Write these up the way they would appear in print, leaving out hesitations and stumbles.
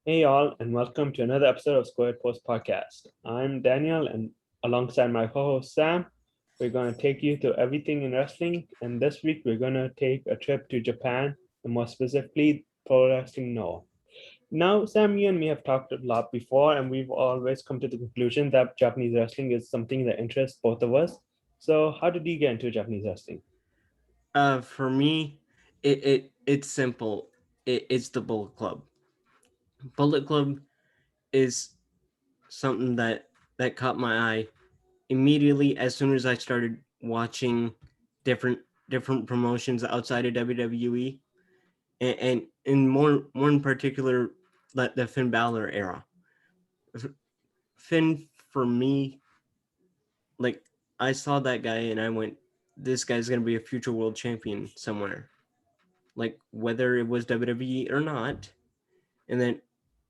Hey all, and welcome to another episode of Squared Post Podcast. I'm Daniel, and alongside my co-host Sam, we're going to take you through everything in wrestling. And this week, we're going to take a trip to Japan, and more specifically, Pro Wrestling Noah. Now, Sam, you and me have talked a lot before, and we've always come to the conclusion that Japanese wrestling is something that interests both of us. So, how did you get into Japanese wrestling? For me, it's simple. It's the Bullet Club. Bullet Club is something that caught my eye immediately as soon as I started watching different different promotions outside of WWE, and in more in particular, the Finn Balor era. Finn, for me, like, I saw that guy and I went, this guy's gonna be a future world champion somewhere. Like, whether it was WWE or not. And then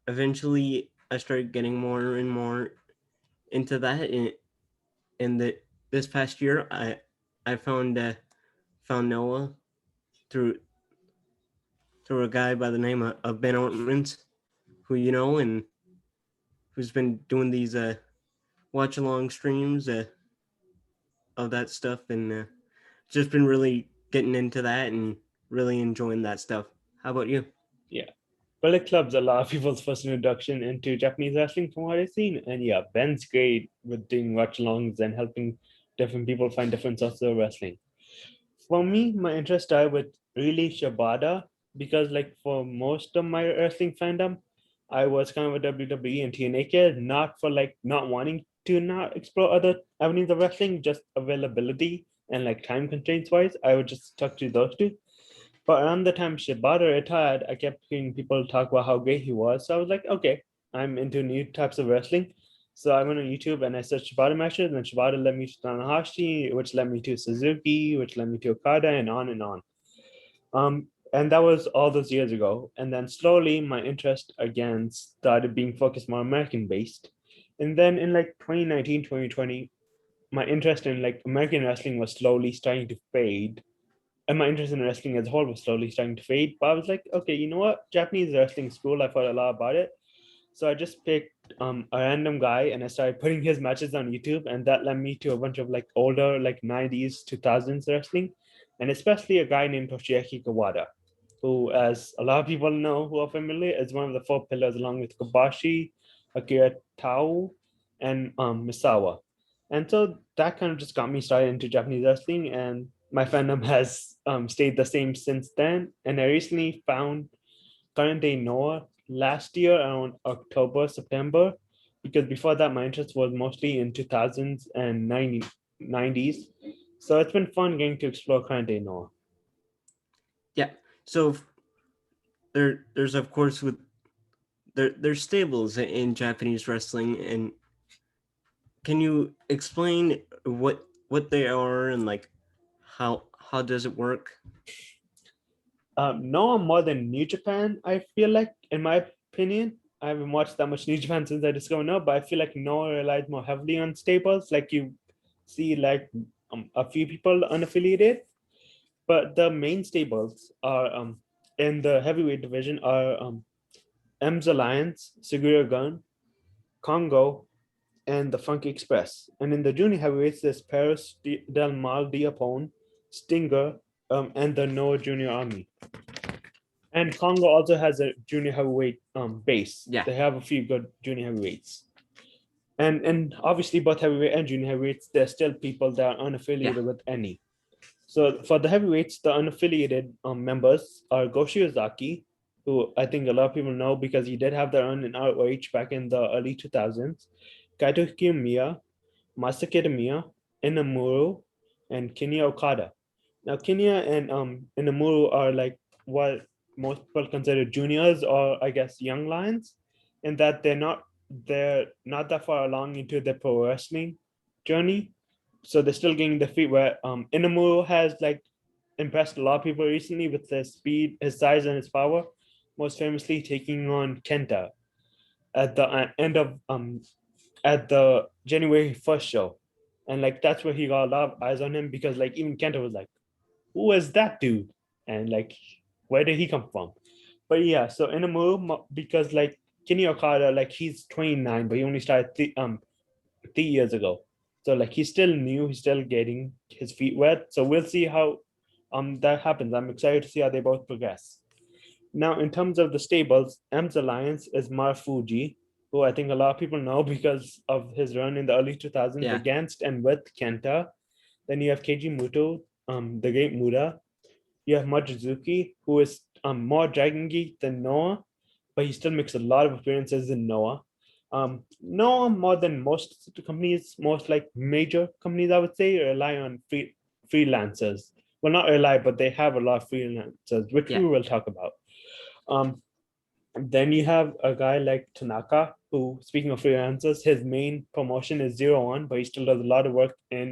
eventually I started getting more and more into that. And this past year, I found Noah through through a guy by the name of Ben Ortmans, who you know, and who's been doing these watch along streams of that stuff, and just been really getting into that and really enjoying that stuff. How about you? Yeah. Bullet Club's a lot of people's first introduction into Japanese wrestling from what I've seen. And yeah, Ben's great with doing watch alongs and helping different people find different sorts of wrestling. For me, my interest started with really Shibata because, like, for most of my wrestling fandom, I was kind of a WWE and TNA kid, not for like not wanting to not explore other avenues of wrestling, just availability and like time constraints wise. I would just stuck to those two. But around the time Shibata retired, I kept hearing people talk about how great he was. So I was like, okay, I'm into new types of wrestling. So I went on YouTube and I searched Shibata matches, and Shibata led me to Tanahashi, which led me to Suzuki, which led me to Okada, and on and on. And that was all those years ago. And then slowly my interest again started being focused more American based. And then in like 2019, 2020, my interest in like American wrestling was slowly starting to fade, and my interest in wrestling as a whole was slowly starting to fade. But I was like, okay, you know what? Japanese wrestling school, I've heard a lot about it. So I just picked a random guy and I started putting his matches on YouTube, and that led me to a bunch of like older, like 90s, 2000s wrestling, and especially a guy named Toshiaki Kawada, who, as a lot of people know who are familiar, is one of the four pillars along with Kobashi, Akira Tao, and Misawa. And so that kind of just got me started into Japanese wrestling, and my fandom has stayed the same since then. And I recently found current day Noah last year around October, September, because before that, my interest was mostly in 2000s and 90s. So it's been fun getting to explore current day Noah. Yeah. So there's of course with there's stables in Japanese wrestling, and can you explain what they are and like how does it work? No more than New Japan, I feel like, in my opinion. I haven't watched that much New Japan since I discovered Noah, but I feel like Noah relies more heavily on staples. Like you see, like a few people unaffiliated, but the main stables are in the heavyweight division are M's Alliance, Segura Gun, Congo, and the Funky Express. And in the junior heavyweights, there's Paris Del Mal Diapone, Stinger, and the Noah Junior Army. And Congo also has a junior heavyweight base. Yeah. They have a few good junior heavyweights. And obviously both heavyweight and junior heavyweights, there's still people that are Yeah. unaffiliated with any. So for the heavyweights, the unaffiliated members are Goshi Ozaki, who I think a lot of people know because he did have the run in ROH back in the early 2000s, Kaito Kiyomiya, Masakita Miya, Inamuro, and Kinya Okada. Now, Kinya and Inamuro are like what most people consider juniors, or I guess young lions, in that they're not that far along into their pro wrestling journey. So they're still getting the feet where Inamuro has like impressed a lot of people recently with his speed, his size, and his power. Most famously, taking on Kenta at the end of at the January 1st show, and like that's where he got a lot of eyes on him because like even Kenta was like, "Who is that dude?" and like, where did he come from? But yeah, so Inamuro because like Kenny Okada, like he's 29, but he only started 3 years ago. So like he's still new, he's still getting his feet wet. So we'll see how that happens. I'm excited to see how they both progress. Now, in terms of the stables, M's alliance is Marufuji, who I think a lot of people know because of his run in the early 2000s Yeah. against and with Kenta. Then you have Keiji Muto, the Great Muda. You have Mochizuki, who is more Dragon Geek than Noah, but he still makes a lot of appearances in Noah. Noah, more than most companies, most like major companies, I would say, rely on freelancers. Well, not rely, but they have a lot of freelancers, which Yeah. we will talk about. Then you have a guy like Tanaka, who, speaking of freelancers, his main promotion is 0-1, but he still does a lot of work in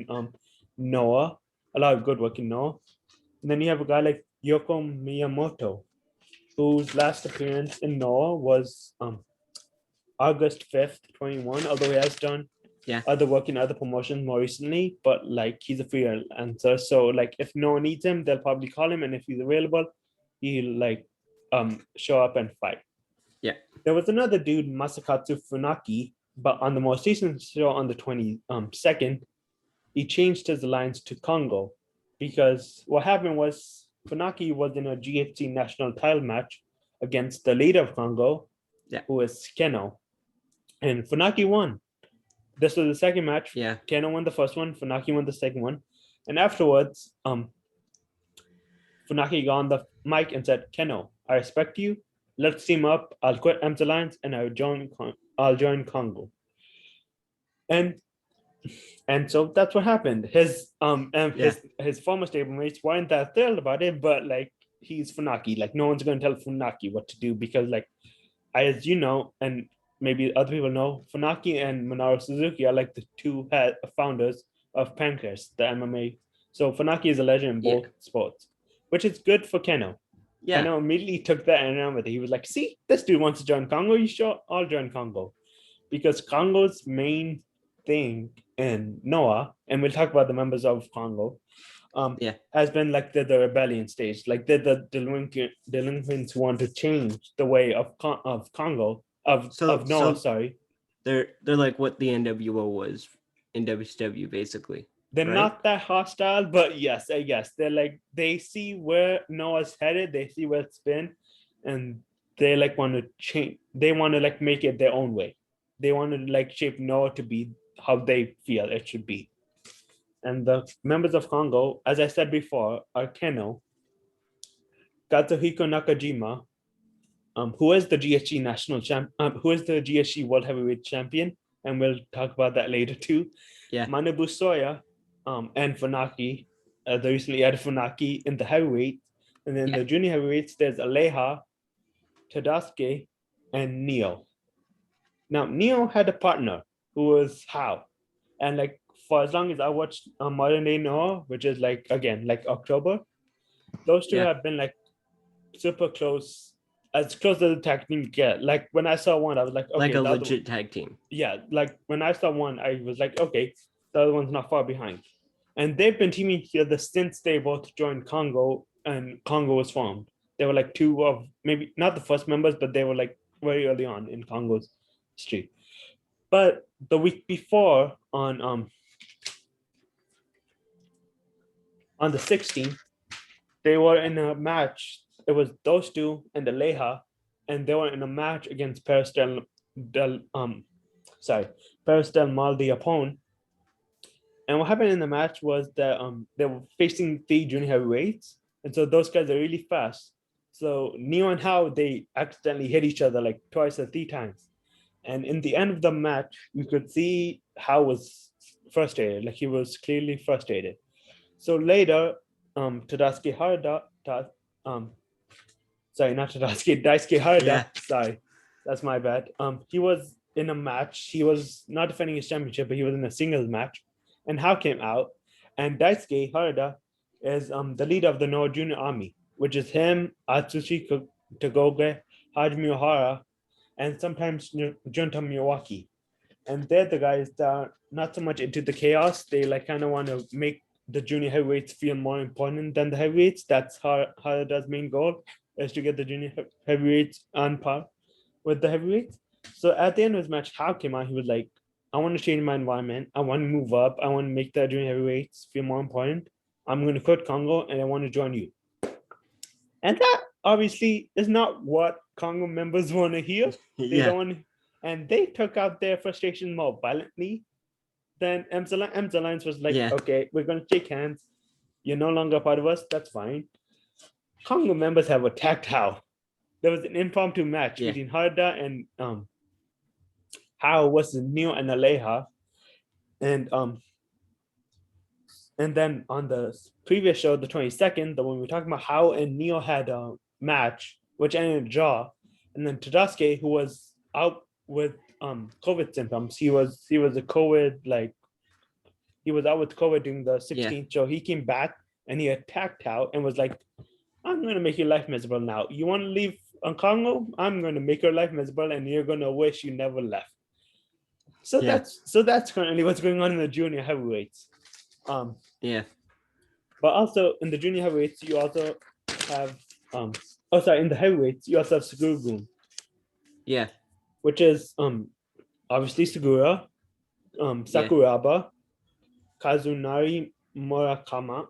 Noah, a lot of good work in Noah. And then you have a guy like Yoko Miyamoto, whose last appearance in Noah was August 5th, 21, although he has done Yeah. other work in other promotions more recently, but like he's a freelancer. So like if no one needs him, they'll probably call him, and if he's available, he'll like show up and fight. Yeah. There was another dude, Masakatsu Funaki, but on the most recent show on the 22nd, he changed his alliance to Congo because what happened was Funaki was in a GHC national title match against the leader of Congo, Yeah. who is Keno. And Funaki won. This was the second match. Yeah. Keno won the first one, Funaki won the second one. And afterwards, Funaki got on the mic and said, Keno, I respect you. Let's team up. I'll quit M's Alliance and I'll join Congo. And so that's what happened. His former stablemates weren't that thrilled about it, but like he's Funaki. Like no one's gonna tell Funaki what to do because like as you know, and maybe other people know, Funaki and Minoru Suzuki are like the two founders of Pancrase, the MMA. So Funaki is a legend in both sports, which is good for Keno. Yeah. Keno immediately took that and ran with it. He was like, see, this dude wants to join Congo. You sure? I'll join Congo. Because Congo's main thing in Noah, and we'll talk about the members of Congo, has been like the rebellion stage. Like the delinquents want to change the way of Congo, of Noah, sorry. They're like what the NWO was in WCW, basically. They're right? not that hostile, but yes, I guess they're like they see where Noah's headed, they see where it's been, and they like want to change. They want to like make it their own way. They want to like shape Noah to be how they feel it should be. And the members of Congo, as I said before, are Keno, Katsuhiko Nakajima, who is the GHC national champ, who is the GHC World Heavyweight Champion, and we'll talk about that later too. Yeah. Manabu Soya, and Funaki, the recently added Funaki in the heavyweight, and then the junior heavyweights. There's Aleha, Tadasuke, and Neo. Now Neo had a partner who was How, and like for as long as I watched Modern Day Noah, which is like again like October, those two have been like super close, as close as the tag team get. Like when I saw one, I was like, okay, like a legit tag team. Yeah, like when I saw one, I was like, okay, the other one's not far behind. And they've been teaming together since they both joined Congo and Congo was formed. They were like two of maybe not the first members, but they were like very early on in Congo's history. But the week before on the 16th, they were in a match. It was those two and the Leha, and they were in a match against Paris Del Mal, the opponent. And what happened in the match was that they were facing three junior heavyweights, and so those guys are really fast. So Neo and How, they accidentally hit each other like twice or three times. And in the end of the match, you could see How was frustrated, like he was clearly frustrated. So later, Tadasuke Harada, Daisuke Harada, sorry, that's my bad. He was in a match. He was not defending his championship, but he was in a singles match. And How came out, and Daisuke Harada is the leader of the Noah Junior Army, which is him, Atsushi Tagoge, Hajime Ohara, and sometimes Junta Miyawaki. And they're the guys that are not so much into the chaos. They like kind of want to make the junior heavyweights feel more important than the heavyweights. That's Harada's main goal, is to get the junior heavyweights on par with the heavyweights. So at the end of his match, Hao came out. He was like, I want to change my environment. I want to move up. I want to make the junior heavyweights feel more important. I'm going to quit Congo and I want to join you. And that obviously is not what Congo members want to hear. They Yeah. don't want, and they took out their frustration more violently than M's Alliance was like, Yeah. okay, we're going to shake hands. You're no longer part of us. That's fine. Congo members have attacked Hao. There was an impromptu match Yeah. between Harda and Hao was Neo and Aleja. And then on the previous show, the 22nd, the one we were talking about, Hao and Neo had a match, which ended in a draw. And then Tadasuke, who was out with COVID symptoms, he was a COVID, like, he was out with COVID during the 16th show. He came back and he attacked Hao and was like, I'm going to make your life miserable now. You want to leave Congo? I'm going to make your life miserable and you're going to wish you never left. So that's currently what's going on in the junior heavyweights. Yeah. But also in the junior heavyweights, you also have in the heavyweights, you also have Segura-gun. Yeah. Which is obviously Segura, Sakuraba, Kazunari Murakami,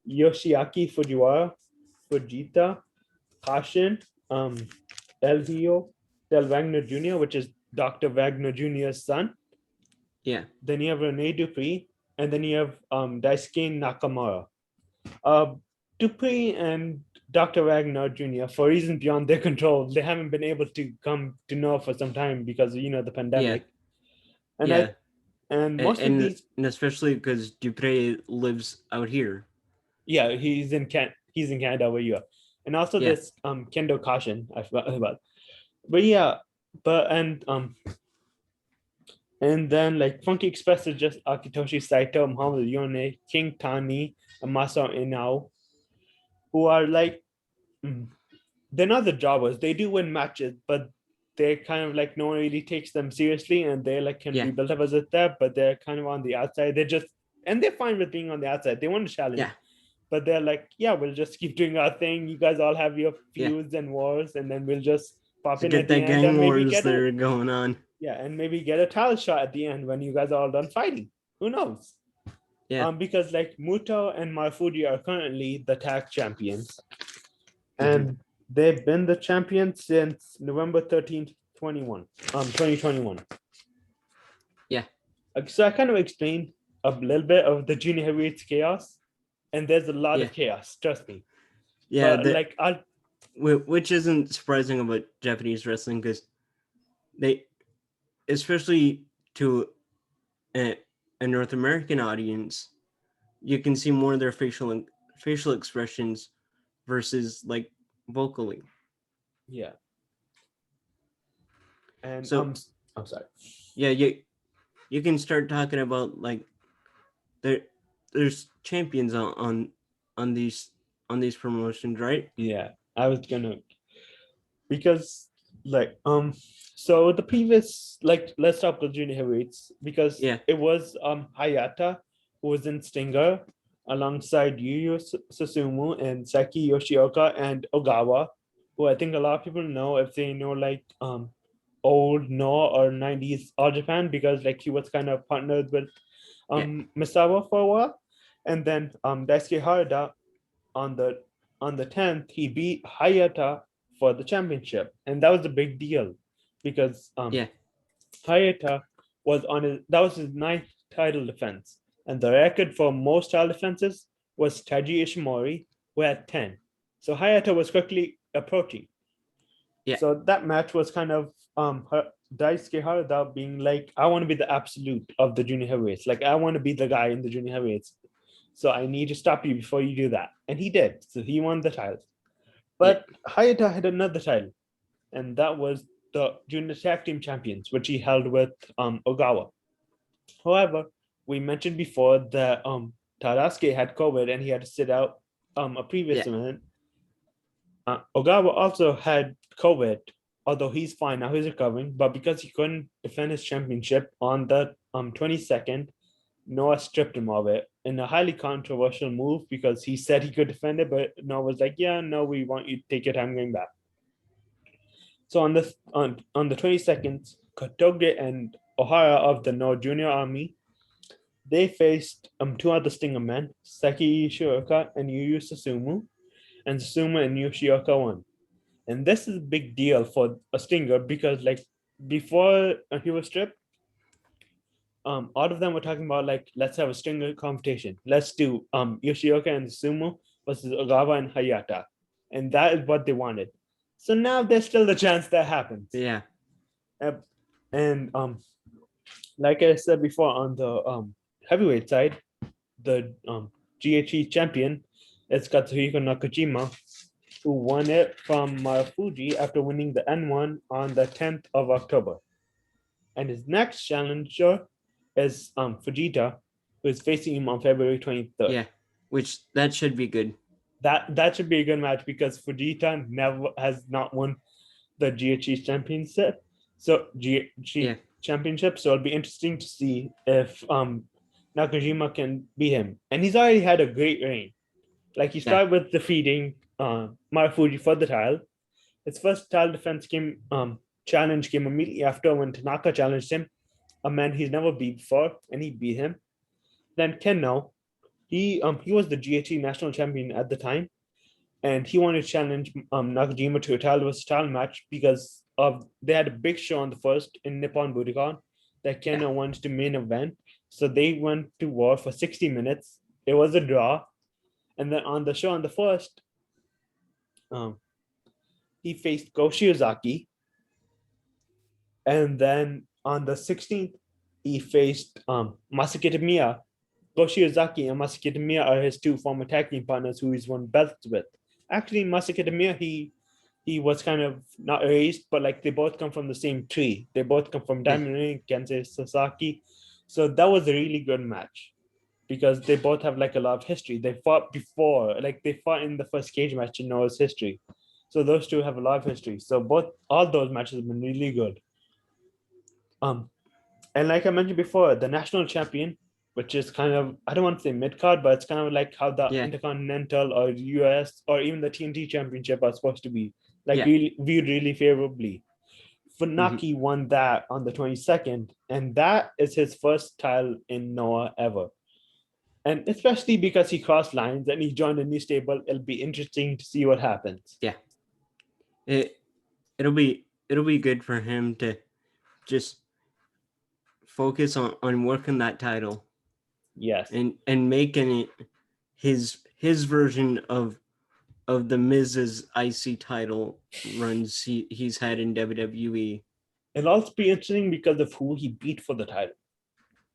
Yoshiaki Fujiwara, Fujita, Kashin, El Wagner Jr., which is Dr. Wagner Jr.'s son. Yeah. Then you have Rene Dupree, and then you have Daisuke Nakamura. Dupree and Dr. Wagner Jr., for reasons beyond their control, they haven't been able to come to know for some time because of, the pandemic. Yeah. And most of these, and especially because Dupree lives out here. Yeah, he's in Canada where you are. And also this Kendo Kashin, I forgot about. But yeah, and then like Funky Express is just Akitoshi Saito, Muhammad Yone, King Tani, and Masa Inao, who are like, they're not the jobbers. They do win matches, but they're kind of like no one really takes them seriously, and they like can be built up as a step, but they're kind of on the outside. They're fine with being on the outside. They want to challenge. Yeah. But they're like, yeah, we'll just keep doing our thing. You guys all have your feuds and wars, and then we'll just pop in at the end and maybe get that are going on. Yeah, and maybe get a title shot at the end when you guys are all done fighting. Who knows? Yeah. Because like Muto and Marufuji are currently the tag champions, and they've been the champions since November 13th, 2021. Yeah. So I kind of explained a little bit of the junior heavyweights chaos. And there's a lot of chaos, trust me. Yeah, but which isn't surprising about Japanese wrestling because they, especially to a North American audience, you can see more of their facial expressions versus like vocally. Yeah. And so I'm sorry. Yeah, you can start talking about like there's champions on these promotions, right? Yeah, I was gonna, because like so the previous, like, let's talk about junior heavyweights, because it was Hayata who was in Stinger alongside Yu Susumu and Saki Yoshioka and Ogawa, who I think a lot of people know if they know like old Noah or 90s All Japan, because like he was kind of partnered with Misawa for a while. And then Daisuke Harada on the 10th, he beat Hayata for the championship, and that was a big deal because Hayata that was his 9th title defense, and the record for most title defenses was Taiji Ishimori, who had 10. So Hayata was quickly approaching. So that match was kind of Daisuke Harada being like, I want to be the absolute of the junior heavyweights. Like, I want to be the guy in the junior heavyweights. So I need to stop you before you do that. And he did. So he won the title. But Hayata had another title, and that was the Junior Tag Team Champions, which he held with Ogawa. However, we mentioned before that Tadasuke had COVID and he had to sit out a previous event. Ogawa also had COVID, although he's fine now, he's recovering. But because he couldn't defend his championship on the 22nd, Noah stripped him of it in a highly controversial move, because he said he could defend it, but Noah was like, yeah, no, we want you to take your time going back. So on the 22nd, Kotoge and Ohara of the No Junior Army, they faced two other Stinger men, Seki Shioka and Yu Susumu, and Susumu and Yoshioka won. And this is a big deal for a Stinger because like before he was stripped, all of them were talking about like let's have a Stinger competition. Let's do Yoshioka and Susumu versus Ogawa and Hayata. And that is what they wanted. So now there's still the chance that happens. Yeah. And like I said before, on the heavyweight side, the GHE champion is Katsuhiko Nakajima, who won it from Marufuji after winning the N1 on the 10th of October. And his next challenger is Fujita, who is facing him on February 23rd. Yeah, which that should be good. That should be a good match because Fujita has not won the GHE championship. So GHE championship. So it'll be interesting to see if Nakajima can beat him. And he's already had a great reign. Like he started with defeating Marufuji for the title. His first title defense challenge came immediately after when Tanaka challenged him, a man he's never beat before, and he beat him. Then Kenno, he was the GHE national champion at the time, and he wanted to challenge Nakajima to a title versus title match because they had a big show on the first in Nippon Budokan that Kenno wanted to main event. So they went to war for 60 minutes. It was a draw. And then on the show on the first, he faced Go Shiozaki. And then on the 16th, he faced Masakita Miya. Go Shiozaki and Masakita Miya are his two former tag team partners who he's won belts with. Actually, Masakita Miya, he was kind of not erased, but like they both come from the same tree. They both come from Diamond Ring, Kensei Sasaki. So that was a really good match because they both have like a lot of history. They fought before, like they fought in the first cage match in Noah's history. So those two have a lot of history. So all those matches have been really good. And like I mentioned before, the national champion, which is kind of, I don't want to say mid-card, but it's kind of like how the Intercontinental or US or even the TNT championship are supposed to be, like really viewed really favorably. Funaki won that on the 22nd, and that is his first title in Noah ever. And especially because he crossed lines and he joined a new stable, it'll be interesting to see what happens. Yeah. It'll be good for him to just focus on working that title. Yes. And making it his version of the Miz's IC title runs he's had in WWE. It'll also be interesting because of who he beat for the title.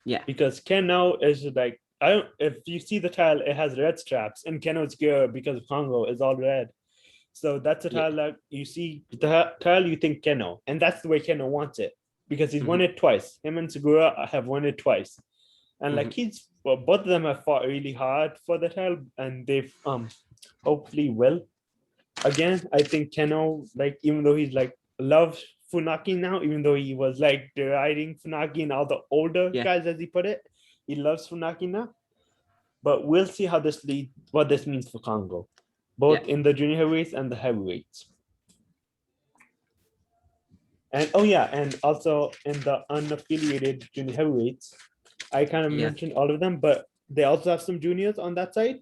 Yeah. Because Ken now is like, if you see the title, it has red straps, and Keno's gear because of Congo is all red. So that's a title that you see the title you think Keno, and that's the way Keno wants it because he's won it twice. Him and Segura have won it twice, and like both of them have fought really hard for the title, and they've hopefully will. Again, I think Keno, like even though he's like loves Funaki now, even though he was like deriding Funaki and all the older guys, as he put it, he loves Funaki now. But we'll see how what this means for Congo, both in the junior heavyweights and the heavyweights. And and also in the unaffiliated junior heavyweights, I kind of mentioned all of them, but they also have some juniors on that side.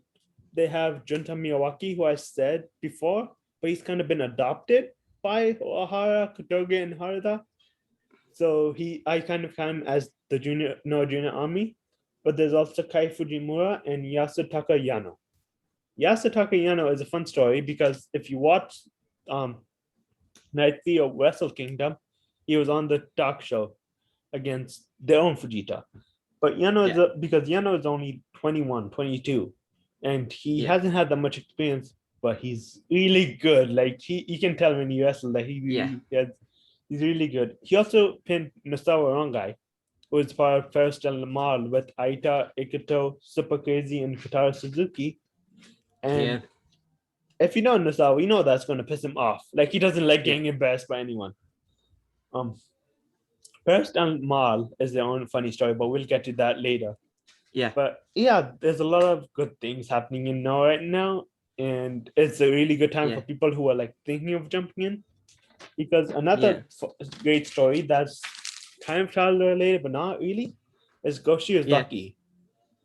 They have Junta Miyawaki, who I said before, but he's kind of been adopted by Ohara, Kotoge, and Harada. So I kind of count him as the junior army. But there's also Kai Fujimura and Yasutaka Yano. Yasutaka Yano is a fun story because if you watch Night 3 of Wrestle Kingdom, he was on the talk show against their own Fujita. But Yano because Yano is only 21, 22, and he hasn't had that much experience, but he's really good. Like you can tell when he wrestles that he's really good. He also pinned Nosawa Rongai, who is part of Ferris Del Mal with Aita, Ikuto, Super Crazy, and Kotaro Suzuki. And if you know Nosawa, you know that's going to piss him off. Like he doesn't like getting embarrassed by anyone. Ferris Del Mal is their own funny story, but we'll get to that later. Yeah. But there's a lot of good things happening in Noah right now. And it's a really good time for people who are like thinking of jumping in. Because another great story that's kind of child related, but not really, is Goshi Uzaki.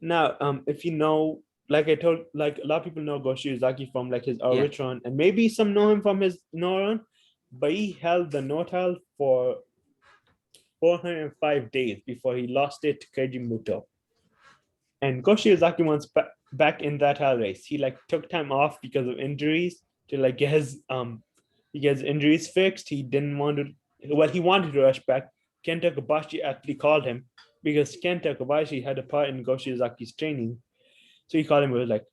Now, if you know, like I told, like a lot of people know Goshi Uzaki from like his Rich run, and maybe some know him from his no run, but he held the no title for 405 days before he lost it to Keiji Muto. And Goshi Uzaki once back in that title race, he like took time off because of injuries to like get his injuries fixed. He didn't want to. Well, he wanted to rush back. Kenta Kobashi actually called him because Kenta Kobashi had a part in Goshi Uzaki's training. So he called him and was like,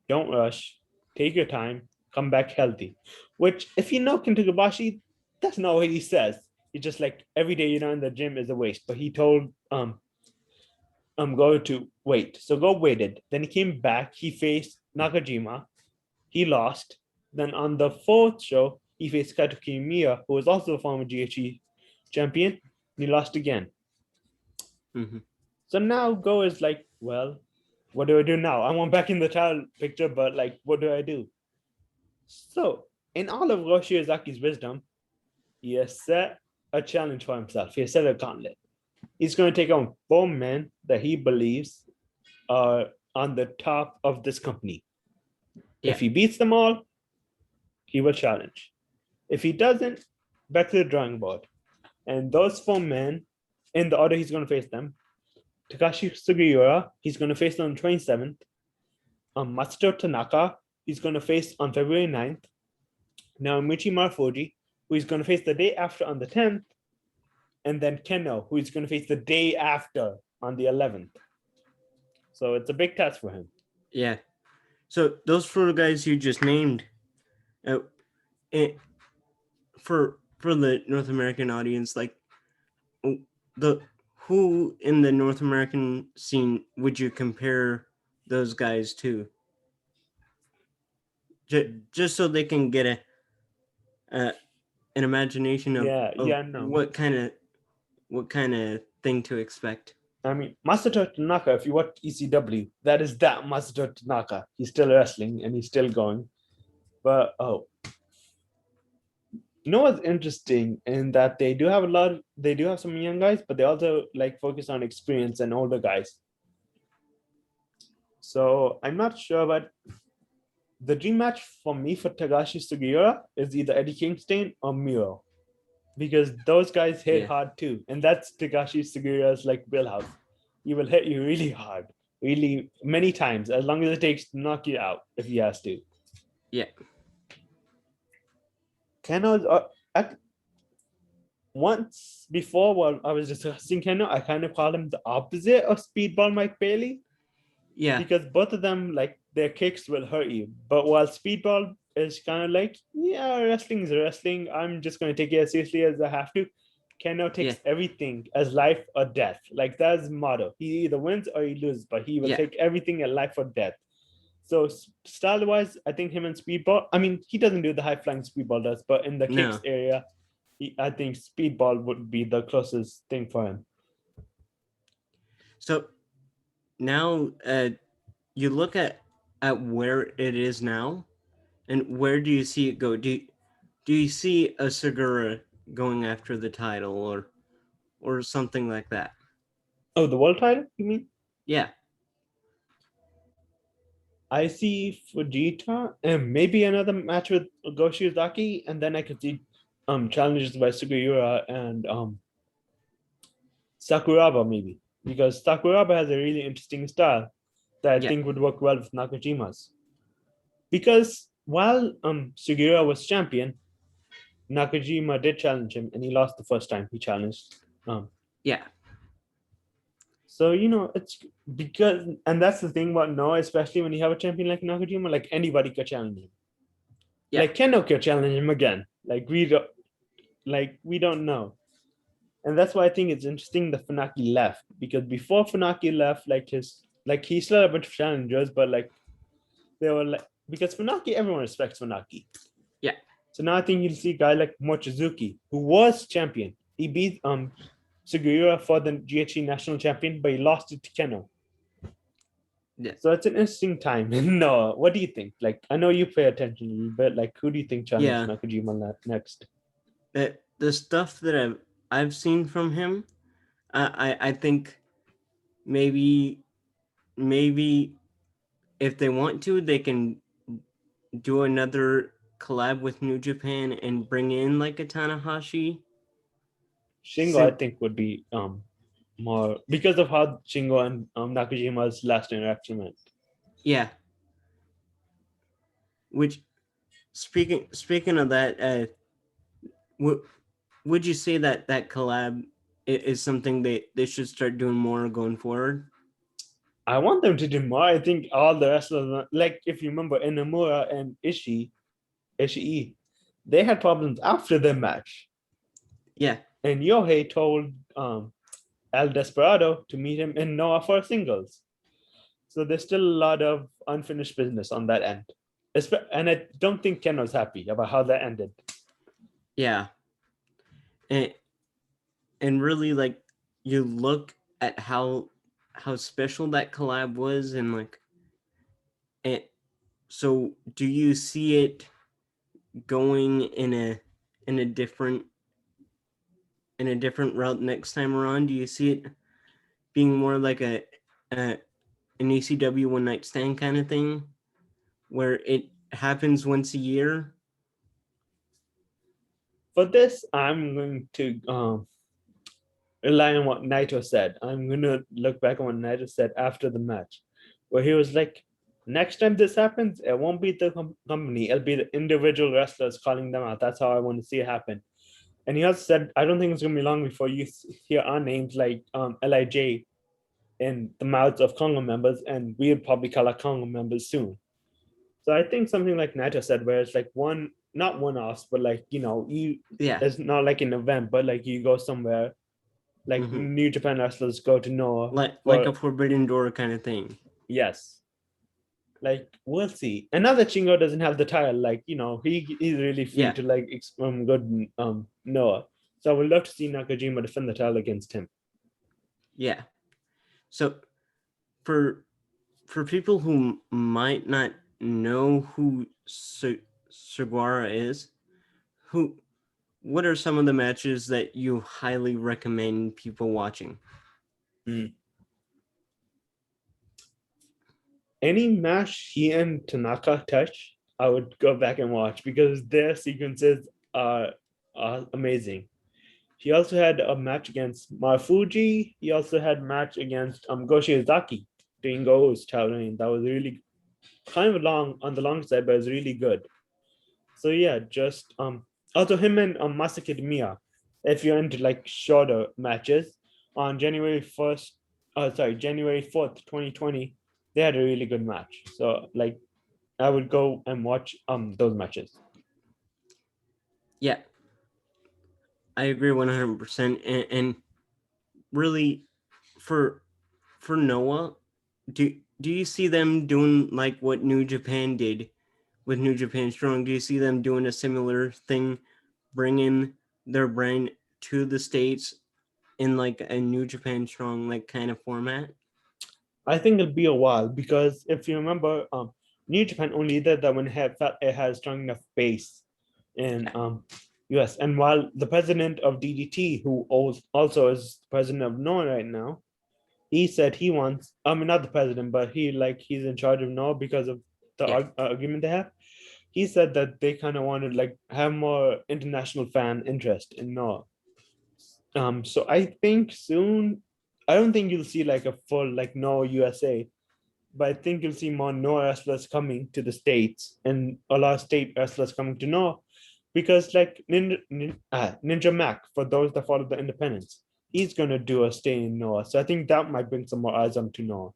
don't rush, take your time, come back healthy. Which, if you know Kenta Kobashi, that's not what he says. He's just like, every day you're not in the gym is a waste. But he told Go to wait. So Go waited. Then he came back. He faced Nakajima. He lost. Then on the fourth show, he faced Kato Kiyomiya, who was also a former GHE champion. And he lost again. Mm-hmm. So now Go is like, well, what do I do now? I want back in the title picture, but like, what do I do? So in all of Roshi Uzaki's wisdom, he has set a challenge for himself. He has set a gauntlet. He's going to take on 4 men that he believes are on the top of this company. Yeah. If he beats them all, he will challenge. If he doesn't, back to the drawing board. And those 4 men, in the order he's going to face them, Takashi Sugiura, he's going to face on the 27th. Matsuto Tanaka, he's going to face on February 9th. Naomichi Marufuji, who he's going to face the day after on the 10th. And then Keno, who he's going to face the day after on the 11th. So it's a big task for him. Yeah. So those 4 guys you just named, for the North American audience, like who in the North American scene would you compare those guys to? Just so they can get an imagination of, what kind of thing to expect. I mean, Masato Tanaka, if you watch ECW, that is that Masato Tanaka. He's still wrestling and he's still going. But you know what's interesting in that they do have some young guys, but they also like focus on experience and older guys. So I'm not sure, but the dream match for me for Takashi Sugiura is either Eddie Kingston or Miro, because those guys hit hard too, and that's Takashi Sugiura's like wheelhouse. He will hit you really hard, really many times, as long as it takes to knock you out if he has to. Yeah. Keno's once before, while I was discussing Keno, I kind of called him the opposite of Speedball Mike Bailey. Yeah. Because both of them, like, their kicks will hurt you. But while Speedball is kind of like, yeah, wrestling is wrestling. I'm just going to take it as seriously as I have to. Keno takes everything as life or death. Like, that's his motto. He either wins or he loses, but he will take everything as life or death. So style-wise, I think him and Speedball, I mean, he doesn't do the high-flying Speedball does, but in the kicks area, I think Speedball would be the closest thing for him. So now you look at where it is now, and where do you see it go? Do you see a Segura going after the title or something like that? Oh, the world title, you mean? Yeah. I see Fujita and maybe another match with Go Shiozaki, and then I could see challenges by Sugiura and Sakuraba maybe, because Sakuraba has a really interesting style that I think would work well with Nakajima's. Because while Sugiura was champion, Nakajima did challenge him, and he lost the first time he challenged. So, you know, it's because, and that's the thing about Noah, especially when you have a champion like Nakajima, like anybody could challenge him. Like Keno could challenge him again. We don't know. And that's why I think it's interesting that Funaki left, because before Funaki left, he still had a bunch of challengers, but like they were like, because Funaki, everyone respects Funaki. Yeah. So now I think you'll see a guy like Mochizuki, who was champion. He beat Sugiura for the GHC national champion, but he lost it to Keno. Yeah. So it's an interesting time. No, what do you think? Like, I know you pay attention a little bit. Like, who do you think challenges Nakajima next? that the stuff that I've seen from him, I think maybe maybe if they want to, they can do another collab with New Japan and bring in like a Tanahashi. Shingo, I Sim- think, would be more because of how Shingo and Nakajima's last interaction went. yeah, which speaking of that, would would you say that that collab is something they should start doing more going forward? I want them to do more. I think all the wrestlers, like if you remember Inamura and Ishii, they had problems after their match. Yeah, And Yohei told El Desperado to meet him in Noah for singles. So there's still a lot of unfinished business on that end. And I don't think Ken was happy about how that ended. yeah, and and really like you look at how special that collab was, and like and so do you see it going in a different in a different route next time around? Do you see it being more like a an ECW one night stand kind of thing where it happens once a year? For this, I'm going to rely on what Naito said. I'm going to look back on what Naito said after the match, where he was like, next time this happens, it won't be the company, it'll be the individual wrestlers calling them out. That's how I want to see it happen. And he also said, I don't think it's going to be long before you hear our names like LIJ in the mouths of Congo members, and we'll probably call our Congo members soon. So I think something like Naito said, where it's like not one offs, but like, Yeah. it's not like an event, but like you go somewhere, like Mm-hmm. New Japan wrestlers go to Noah Like for, a forbidden door kind of thing. yes, like we'll see. And now that Shingo doesn't have the title, like, he's really free Yeah. to like go to Noah. So I would love to see Nakajima defend the title against him. Yeah. So for for people who might not know who Suguara is, who what are some of the matches that you highly recommend people watching? Mm. Any match he and Tanaka touch, I would go back and watch because their sequences are amazing. He also had a match against Mafuji. He also had a match against Go Shiozaki during Go's title reign. That was really kind of long on the long side, but it was really good. So yeah, just also him and Masaki Miya. If you're into like shorter matches, on January 4th, 2020, they had a really good match. So like I would go and watch those matches. Yeah, I agree 100%. And really, for for Noah, do you see them doing like what New Japan did with New Japan Strong? Do you see them doing a similar thing, bringing their brand to the states in like a New Japan Strong like kind of format? I think it'll be a while because if you remember, New Japan only did that when it had felt it had a strong enough base in Yeah, US. And while the president of DDT, who also is president of Noah right now, he said he wants, I mean, not the president, but he's in charge of Noah because of the yeah, argument they have. He said that they kind of wanted like have more international fan interest in Noah. So I think soon, I don't think you'll see like a full like Noah USA, but I think you'll see more Noah wrestlers coming to the States and a lot of state wrestlers coming to Noah because like Ninja Mac, for those that follow the independents, he's gonna do a stay in Noah. So I think that might bring some more eyes onto Noah.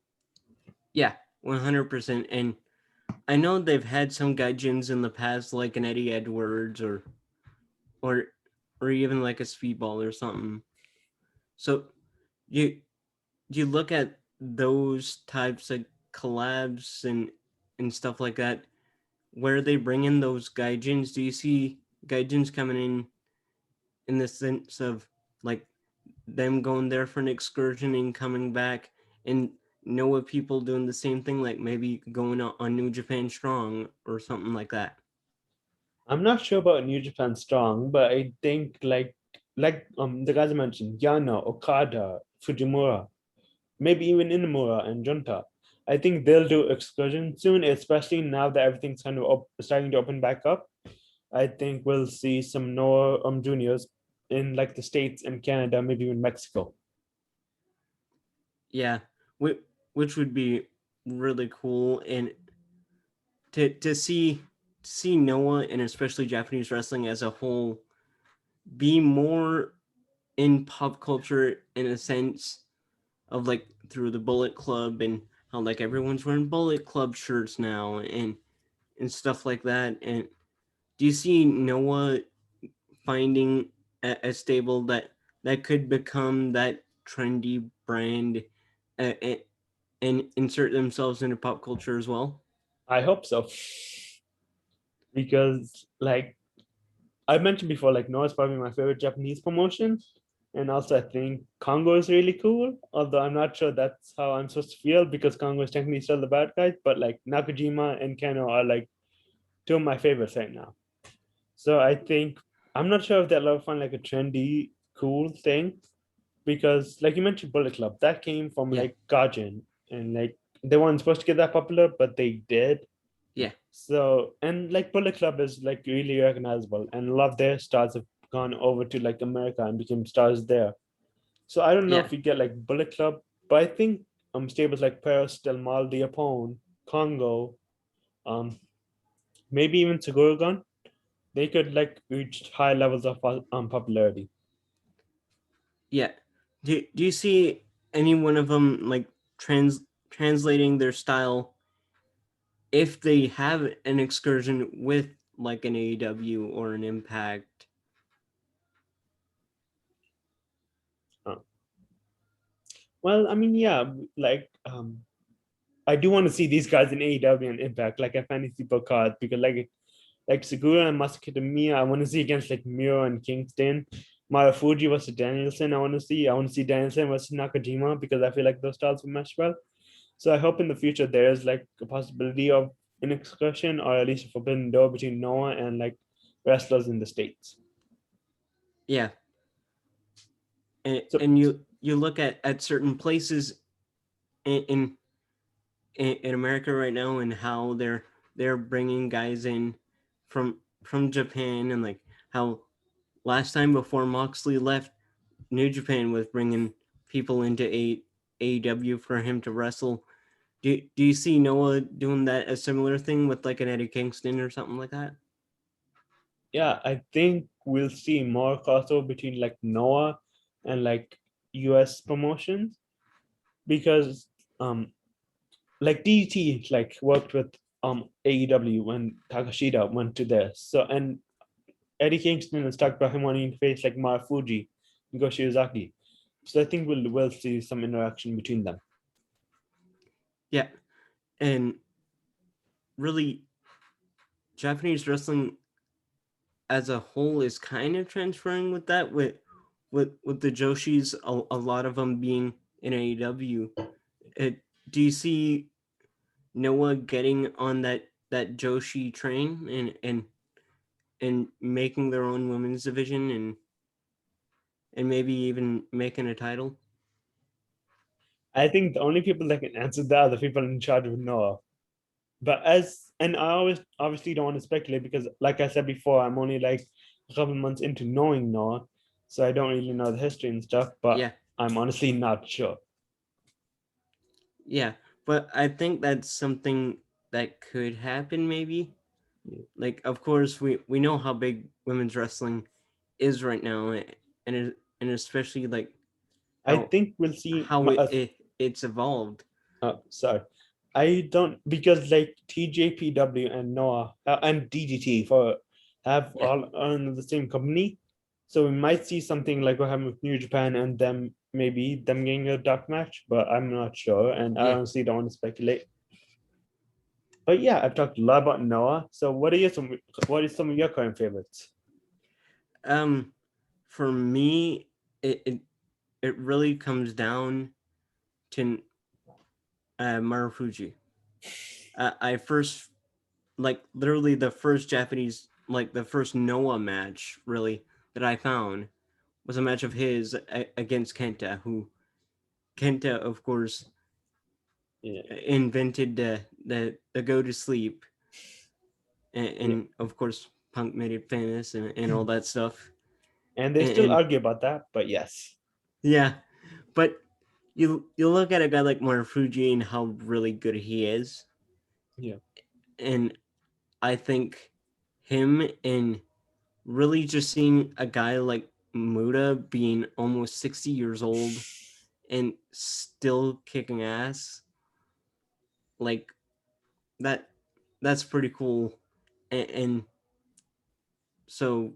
yeah, 100%. And I know they've had some gaijins in the past, like an Eddie Edwards or or even like a Speedball or something. So you you look at those types of collabs and stuff like that, where they bring in those gaijins. Do you see gaijins coming in the sense of like them going there for an excursion and coming back, and know what people doing the same thing, like maybe going on New Japan Strong or something like that? I'm not sure about New Japan Strong, but I think the guys I mentioned, Yano, Okada, Fujimura, maybe even Inamura and Junta. I think they'll do excursion soon, especially now that everything's kind of starting to open back up. I think we'll see some Noah juniors in like the States and Canada, maybe even Mexico. Yeah, which would be really cool, and to see Noah and especially Japanese wrestling as a whole be more in pop culture in a sense of like through the Bullet Club and how like everyone's wearing Bullet Club shirts now and stuff like that. And do you see Noah finding a stable that could become that trendy brand uh, and, and insert themselves into pop culture as well? I hope so. Because like I mentioned before, like Noah is probably my favorite Japanese promotion. And also I think Congo is really cool. Although I'm not sure that's how I'm supposed to feel because Congo is technically still the bad guy. But like Nakajima and Kano are like two of my favorites right now. So I think I'm not sure if they'll ever find like a trendy, cool thing because, like you mentioned, Bullet Club that came from Yeah, like Gajin, and like they weren't supposed to get that popular, but they did. yeah, So and like Bullet Club is like really recognizable, and a lot of their stars have gone over to like America and became stars there. So I don't know yeah, if you get like Bullet Club, but I think stables like Paris, Del Mal, Diapone, Congo, um, maybe even Seguragon, they could like reach high levels of popularity. yeah. Do you see any one of them like translating their style if they have an excursion with like an AEW or an Impact? Uh, well, I mean, yeah, I do want to see these guys in AEW and Impact, like a fantasy book card, because like Segura and Masakita Miya, I want to see against like Miro and Kingston. Marufuji versus Danielson, I want to see. I want to see Danielson versus Nakajima because I feel like those styles will mesh well. So I hope in the future there's like a possibility of an excursion or at least a forbidden door between Noah and like wrestlers in the States. Yeah, and, So and you look at certain places in, in in America right now and how they're bringing guys in from Japan, and like how last time before Moxley left, New Japan was bringing people into AEW for him to wrestle. Do you see Noah doing that a similar thing with like an Eddie Kingston or something like that? yeah, I think we'll see more crossover between like Noah and like US promotions because like DT like worked with AEW when Takashita went to this. So and Eddie Kingston is talked about him wanting to face like Marufuji and Go Shiozaki. So I think we'll see some interaction between them. Yeah, and really, Japanese wrestling as a whole is kind of transferring with that with the Joshis, a lot of them being in AEW. It, do you see Noah getting on that Joshi train and making their own women's division and maybe even making a title? I think the only people that can answer that are the people in charge of Noah. But as and I always obviously don't want to speculate because like I said before, I'm only like a couple months into knowing Noah, so I don't really know the history and stuff, but Yeah, I'm honestly not sure. yeah, but I think that's something that could happen maybe. Like, of course, we know how big women's wrestling is right now, and especially like I how think we'll see how it's evolved. sorry. I don't because like TJPW and Noah and DGT for have Yeah, all on the same company. So we might see something like what happened with New Japan and them maybe them getting a dark match, but I'm not sure and I yeah. honestly don't want to speculate. But yeah, I've talked a lot about Noah. So what is some of your current favorites? Um, for me, it really comes down to Marufuji. I first like literally the first Japanese like the first Noah match really that I found was a match of his against Kenta, who Kenta, of course, Yeah, invented the go to sleep, yeah. and of course Punk made it famous and all that stuff. And they still And argue about that, but yes. yeah, but you look at a guy like Marufuji and how really good he is, Yeah. and I think him and really just seeing a guy like Muda being almost 60 years old and still kicking ass, like that that's pretty cool. And so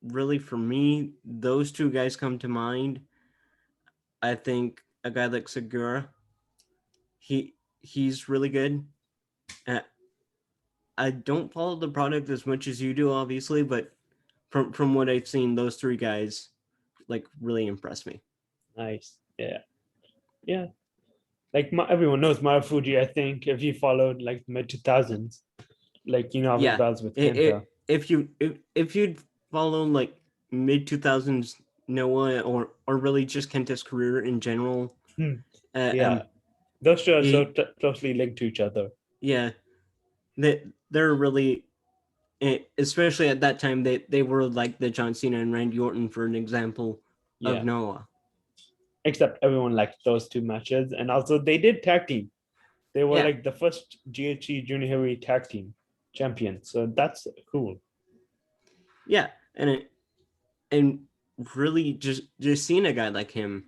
really for me, those two guys come to mind. I think a guy like Segura, he's really good. Uh, I don't follow the product as much as you do, obviously, but from what I've seen, those three guys like really impress me. Nice. Yeah. Yeah. Like everyone knows Marufuji, I think, if you followed like mid 2000s, like how his Yeah, battles with Kenta. if you'd follow like mid 2000s Noah or really just Kenta's career in general, Hmm. uh, Yeah. um, Those two are so he closely linked to each other. yeah, they're really, especially at that time, they were like the John Cena and Randy Orton for an example of Yeah. Noah. Except everyone liked those two matches. And also they did tag team. They were Yeah, like the first GHC junior heavyweight tag team champions. So that's cool. yeah, and really just seeing a guy like him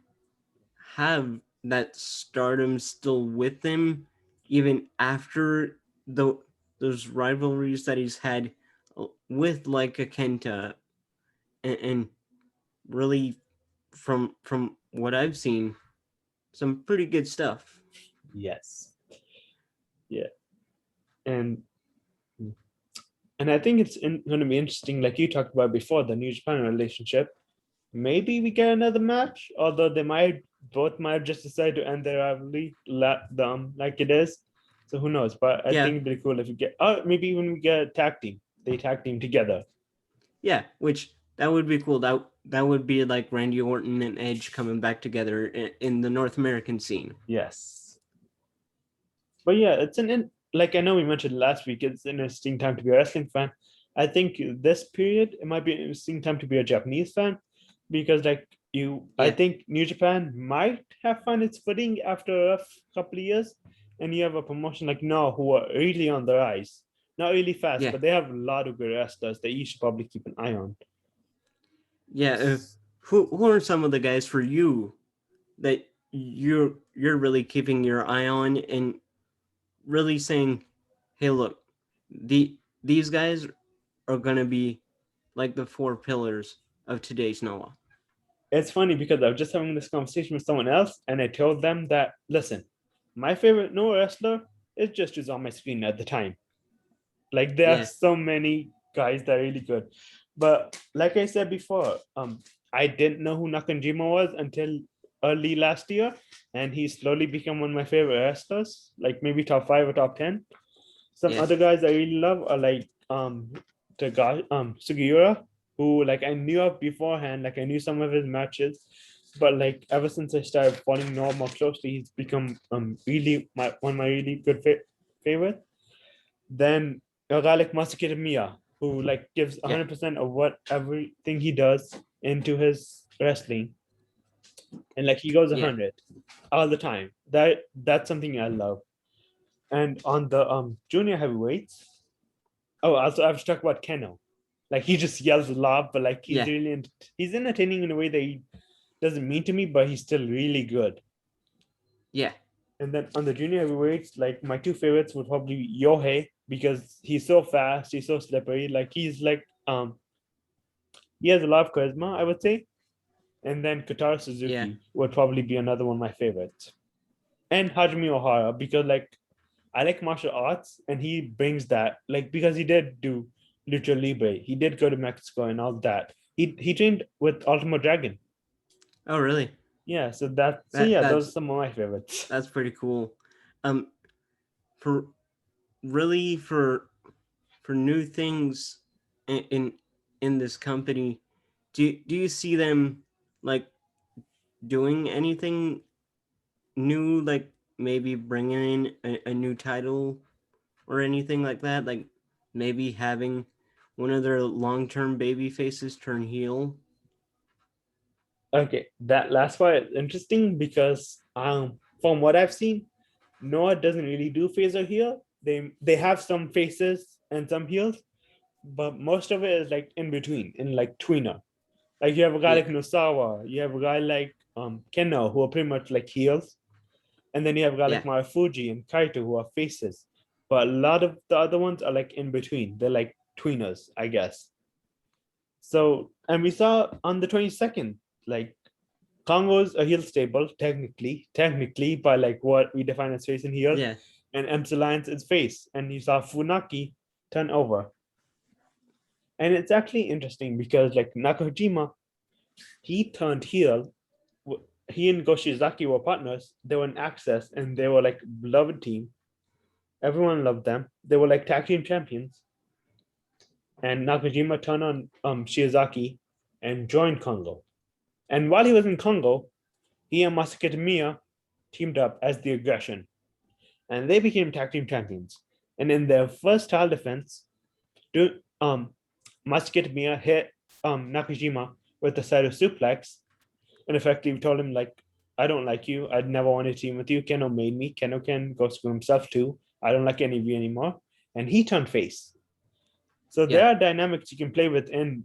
have that stardom still with him even after the those rivalries that he's had with like a Kenta, and really from what I've seen, some pretty good stuff. Yes. Yeah. And I think it's going to be interesting, like you talked about before, the New Japan relationship. Maybe we get another match, although they might both might just decide to end their rivalry, let them like it is. So who knows? But I Yeah, think it'd be cool if we get, oh, maybe even we get a tag team. They tag team together. yeah, which that would be cool. That would be like Randy Orton and Edge coming back together in the North American scene. Yes. But yeah, it's like I know we mentioned last week, it's an interesting time to be a wrestling fan. I think this period it might be an interesting time to be a Japanese fan because I Yeah, think New Japan might have found its footing after a couple of years, and you have a promotion like No who are really on the rise, not really fast, yeah, but they have a lot of good wrestlers that you should probably keep an eye on. yeah. Who are some of the guys for you that you're really keeping your eye on and really saying, "Hey, look, these guys are gonna be like the four pillars of today's Noah." It's funny because I was just having this conversation with someone else, and I told them that listen, my favorite No wrestler is just who's on my screen at the time. Like there are Yeah, so many guys that are really good. But like I said before, I didn't know who Nakanjima was until early last year, and he slowly become one of my favorite wrestlers, like maybe top 5 or top 10. Some yeah, other guys I really love are like Sugiura, who like I knew of beforehand, like I knew some of his matches, but like ever since I started following Noah more closely, he's become really one of my really good favorite. Then a guy like Masakita Miya, who like gives yeah, 100% of what everything he does into his wrestling, and like he goes yeah, 100 all the time. That's something I love. And on the junior heavyweights, oh, also I was talking about Keno. Like he just yells a lot, but like yeah, he's entertaining in a way that he doesn't mean to me, but he's still really good. yeah, And then on the junior heavyweights, like my two favorites would probably be Yohei because he's so fast, he's so slippery. Like he's like he has a lot of charisma, I would say. And then Kotaro yeah, Suzuki would probably be another one of my favorites. And Hajime Ohara because like I like martial arts and he brings that like because he did do lucha libre, he did go to Mexico and all that. He trained with Ultimo Dragon. Oh, really? Yeah, so That yeah, those that's are some of my favorites. that's pretty cool. Um, for really for new things, in in this company, do you see them like doing anything new, like maybe bringing in a new title or anything like that, like maybe having one of their long-term baby faces turn heel? Okay, that last part is interesting because from what I've seen, Noah doesn't really do face or heel. They have some faces and some heels, but most of it is like in between, in like tweener. Like you have a guy Yeah, like Nosawa, you have a guy like Kenno, who are pretty much like heels, and then you have a guy yeah, like Marufuji and Kaito, who are faces. But a lot of the other ones are like in between. They're like tweeners, I guess. So, and we saw on the 22nd, like Congo's a heel stable, technically by like what we define as face and heel, yeah, and MC Lions is face. And you saw Funaki turn over. And it's actually interesting because like Nakajima, he turned heel. He and Goshizaki were partners. They were in Access and they were like beloved team. Everyone loved them. They were like tag team champions. And Nakajima turned on Shiozaki and joined Congo. And while he was in Congo, he and Masakita Miya teamed up as the Aggression, and they became tag team champions. And in their first title defense, Masakita Miya hit Nakajima with the Saito suplex, and effectively told him like, "I don't like you. I'd never want to team with you. Keno made me. Keno can go screw himself too. I don't like any of you anymore." And he turned face. So yeah, there are dynamics you can play with in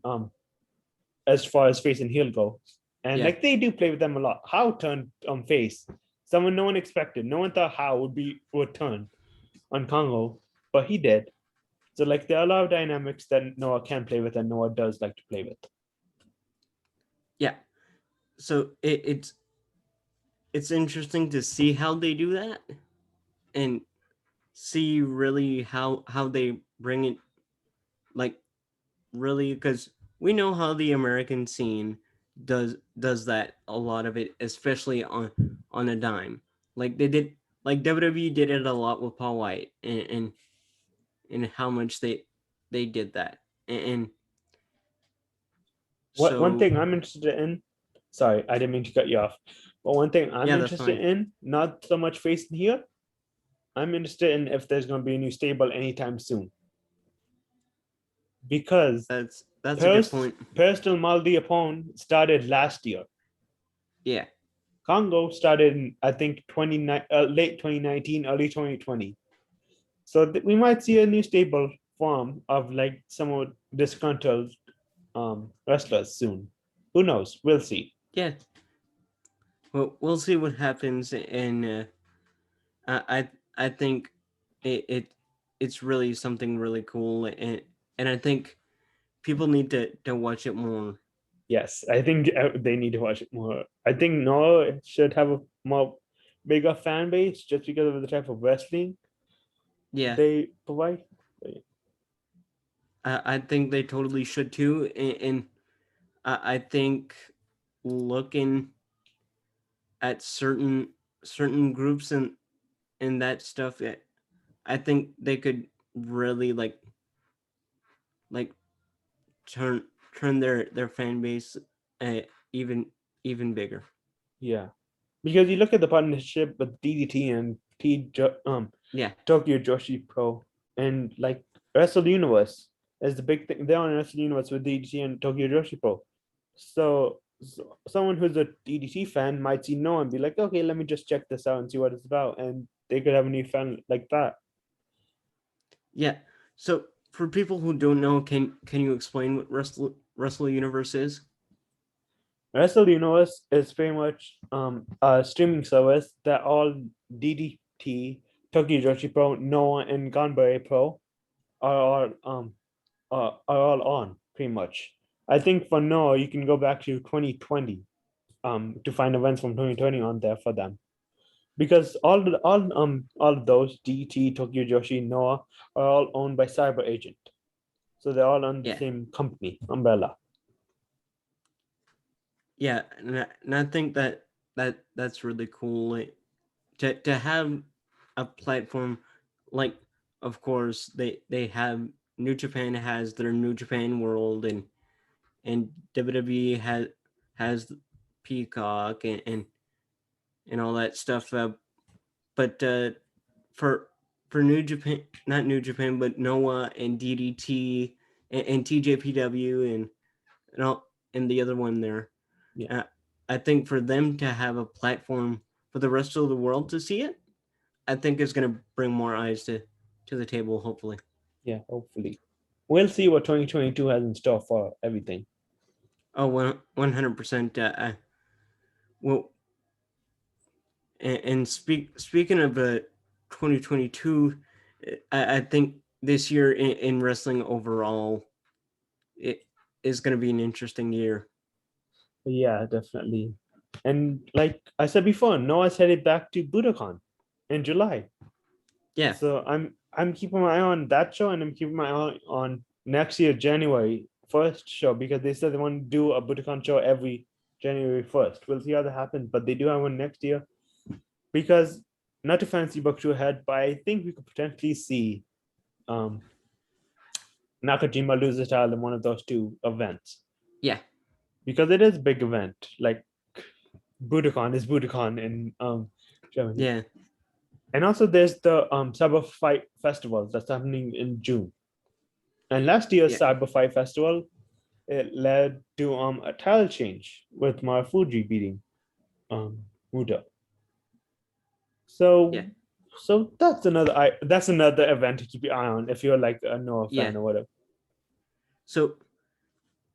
as far as face and heel go. And yeah, like they do play with them a lot. How turned on face. Someone no one expected. No one thought How would turn on Congo, but he did. So like there are a lot of dynamics that Noah can play with and Noah does like to play with. yeah. So it's interesting to see how they do that, and see really how they bring it, like really, because we know how the American scene does that, a lot of it, especially on a dime. Like they did, like WWE did it a lot with Paul White, and how much they did that. And What one so thing I'm interested in, sorry, I didn't mean to cut you off, but one thing I'm yeah, that's interested fine. in, not so much face in here, I'm interested in if there's gonna be a new stable anytime soon. Because That's a good point. Personal Maldi Upon started last year. Yeah, Congo started in, I think, late 2019, early 2020. So we might see a new stable form of like some of disgruntled wrestlers soon. Who knows? We'll see. yeah. Well, we'll see what happens, and I think it it's really something really cool, and I think people need to watch it more. Yes, I think they need to watch it more. I think Noah should have a more bigger fan base just because of the type of wrestling Yeah, they provide. I think they totally should too, and I think looking at certain groups and that stuff, I think they could really like turn turn their fan base uh, even even bigger. Yeah, because you look at the partnership with DDT and Yeah, Tokyo Joshi Pro, and like Wrestle Universe is the big thing. They're on Wrestle Universe with DDT and Tokyo Joshi Pro. So someone who's a DDT fan might see no and be like, okay, let me just check this out and see what it's about, and they could have a new fan like that. yeah. So for people who don't know, can you explain what Wrestle Universe is? Wrestle Universe is pretty much a streaming service that all DDT, Tokyo Joshi Pro, Noah, and Ganbare Pro are all on pretty much. I think for Noah, you can go back to 2020 to find events from 2020 on there for them. Because all of those DT, Tokyo Joshi, Noah are all owned by Cyber Agent. So they're all on the Yeah, same company umbrella. yeah, and I think that's really cool, like, to have a platform, like, of course they have New Japan has their New Japan World, and WWE has Peacock and all that stuff. But for New Japan, not New Japan, but Noah and DDT and TJPW and all and the other one there. Yeah. I think for them to have a platform for the rest of the world to see it, I think is going to bring more eyes to the table. Hopefully. Yeah, hopefully. We'll see what 2022 has in store for everything. Oh, 100%. Well, and speaking of 2022, I think this year in wrestling overall, it is going to be an interesting year. Yeah, definitely. And like I said before, Noah's headed back to Budokan in July. Yeah, So I'm keeping my eye on that show, and I'm keeping my eye on next year January first show, because they said they want to do a Budokan show every January 1st. We'll see how that happens, but they do have one next year, because not to fancy book too ahead, but I think we could potentially see um Nakajima lose the title in one of those two events, yeah, because it is a big event. Like Budokan is Budokan in Germany. yeah, And also there's the Cyber Fight Festival that's happening in June. And last year's yeah, Cyber Fight Festival, it led to a title change with Marufuji beating Muda. So yeah, that's another event to keep your eye on if you're like a Noah yeah. fan or whatever. So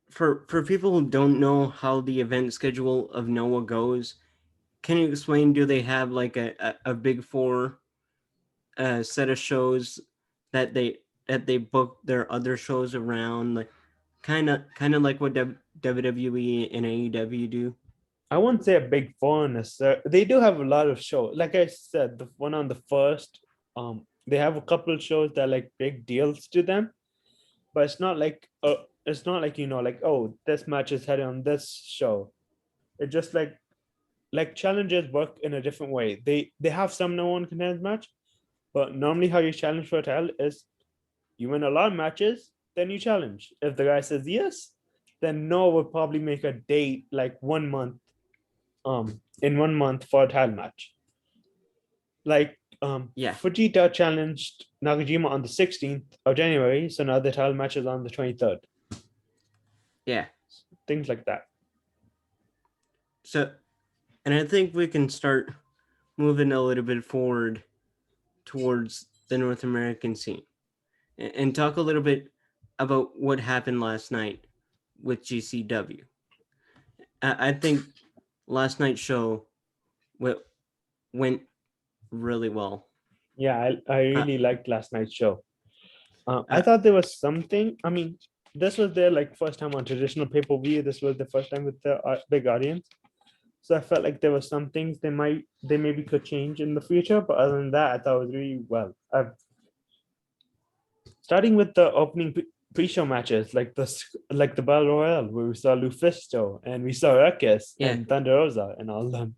for people who don't know how the event schedule of Noah goes, can you explain? Do they have like a big four set of shows that they book their other shows around, like kind of like what WWE and AEW do? I wouldn't say a big four necessarily. They do have a lot of shows. Like I said, the one on the first, they have a couple of shows that are like big deals to them, but it's not like like, oh, this match is headed on this show. It's just like challenges work in a different way. They have some no one contenders match, but normally how you challenge for a title is you win a lot of matches, then you challenge. If the guy says yes, then no will probably make a date like 1 month, in 1 month for a title match. Like Yeah, Fujita challenged Nakajima on the 16th of January, so now the title match is on the 23rd. yeah. Things like that. So, and I think we can start moving a little bit forward towards the North American scene and talk a little bit about what happened last night with GCW. I think last night's show went really well. Yeah, I Uh, really liked last night's show. I uh, thought there was something. I mean, this was their like first time on traditional pay per view. This was the first time with the big audience. So I felt like there were some things they maybe could change in the future. But other than that, I thought it was really well. Starting with the opening pre-show matches, like the Battle Royale, where we saw Lufisto and we saw Ruckus yeah, and Thunder Rosa and all of them.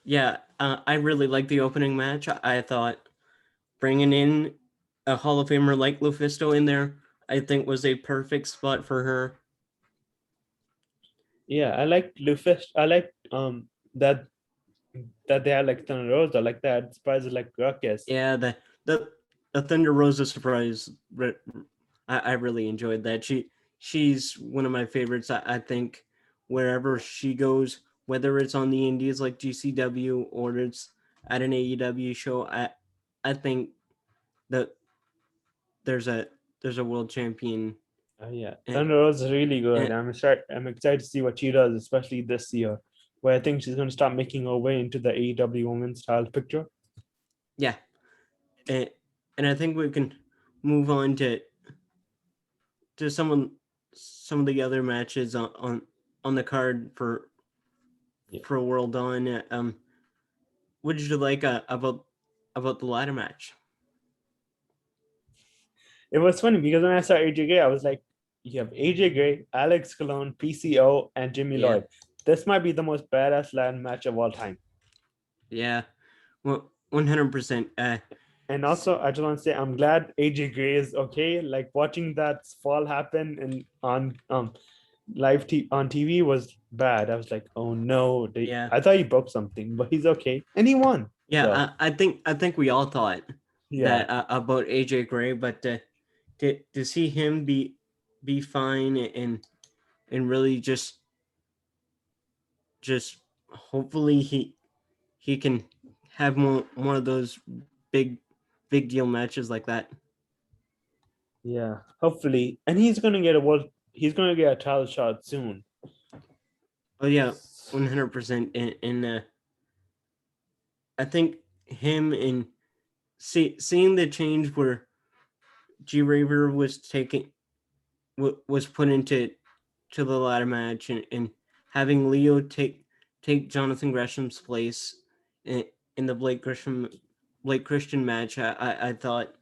yeah. I really liked the opening match. I thought bringing in a Hall of Famer like Lufisto in there, I think was a perfect spot for her. Yeah, I like Lufisto. I like that they had like Thunder Rosa, like that surprises like Ruckus. Yeah, the the Thunder Rosa surprise. I really enjoyed that. She's one of my favorites. I think wherever she goes, whether it's on the Indies like GCW or it's at an AEW show, I think that there's a there's a world champion. Yeah, And, Thunder Rosa is really good. and I'm excited to see what she does, especially this year, where I think she's going to start making her way into the AEW women's title picture. yeah, and, and I think we can move on to some of the other matches on the card Yeah. for World On. What did you like about the ladder match? It was funny because when I saw AJ Gray, I was like, you have AJ Gray, Alex Colon, PCO, and Jimmy Yeah, Lloyd. This might be the most badass ladder match of all time. yeah, well, 100%. And also, I just want to say I'm glad AJ Gray is okay. Like watching that fall happen and on on TV was bad. I was like, oh no, Yeah. I thought he broke something, but he's okay, and he won. So Yeah, I think we all thought yeah, that about AJ Gray, but to see him be fine and really just hopefully he can have more of those big big deal matches like that. yeah. Hopefully, and he's gonna get a world. He's gonna get a title shot soon. Oh yeah, 100%. And I think him and seeing the change where G Raver was taken was put into to the ladder match and having Leo take Jonathan Gresham's place in the Blake Christian match, I thought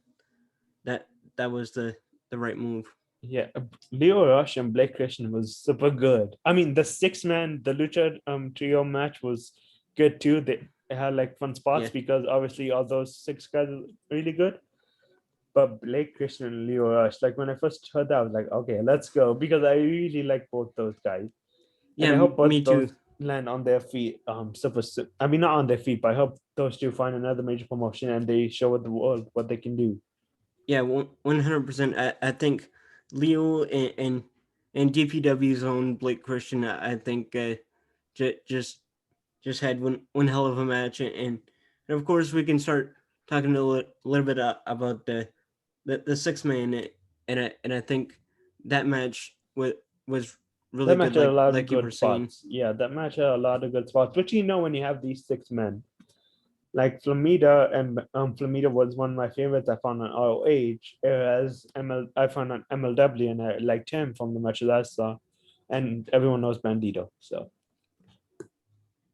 that that was the right move. Yeah, Leo Rush and Blake Christian was super good. I mean, the six man, the Lucha trio match was good too. They had like fun spots Yeah, because obviously all those six guys are really good. But Blake Christian and Leo Rush, like when I first heard that, I was like, okay, let's go because I really like both those guys, and yeah, I hope both me too. those land on their feet. Super. I mean, not on their feet, but I hope those two find another major promotion and they show the world what they can do. Yeah, 100%. I think Leo and DPW's own Blake Christian, I think j- just just had one hell of a match, and of course we can start talking a little bit about the six man, and I think that match was really That good, match had a lot of like you were good saying. spots. Yeah, that match had a lot of good spots. But you know, when you have these six men, like Flamita, and Flamita was one of my favorites I found on ROH, whereas I found on MLW, and I liked him from the matches I saw. And everyone knows Bandito. So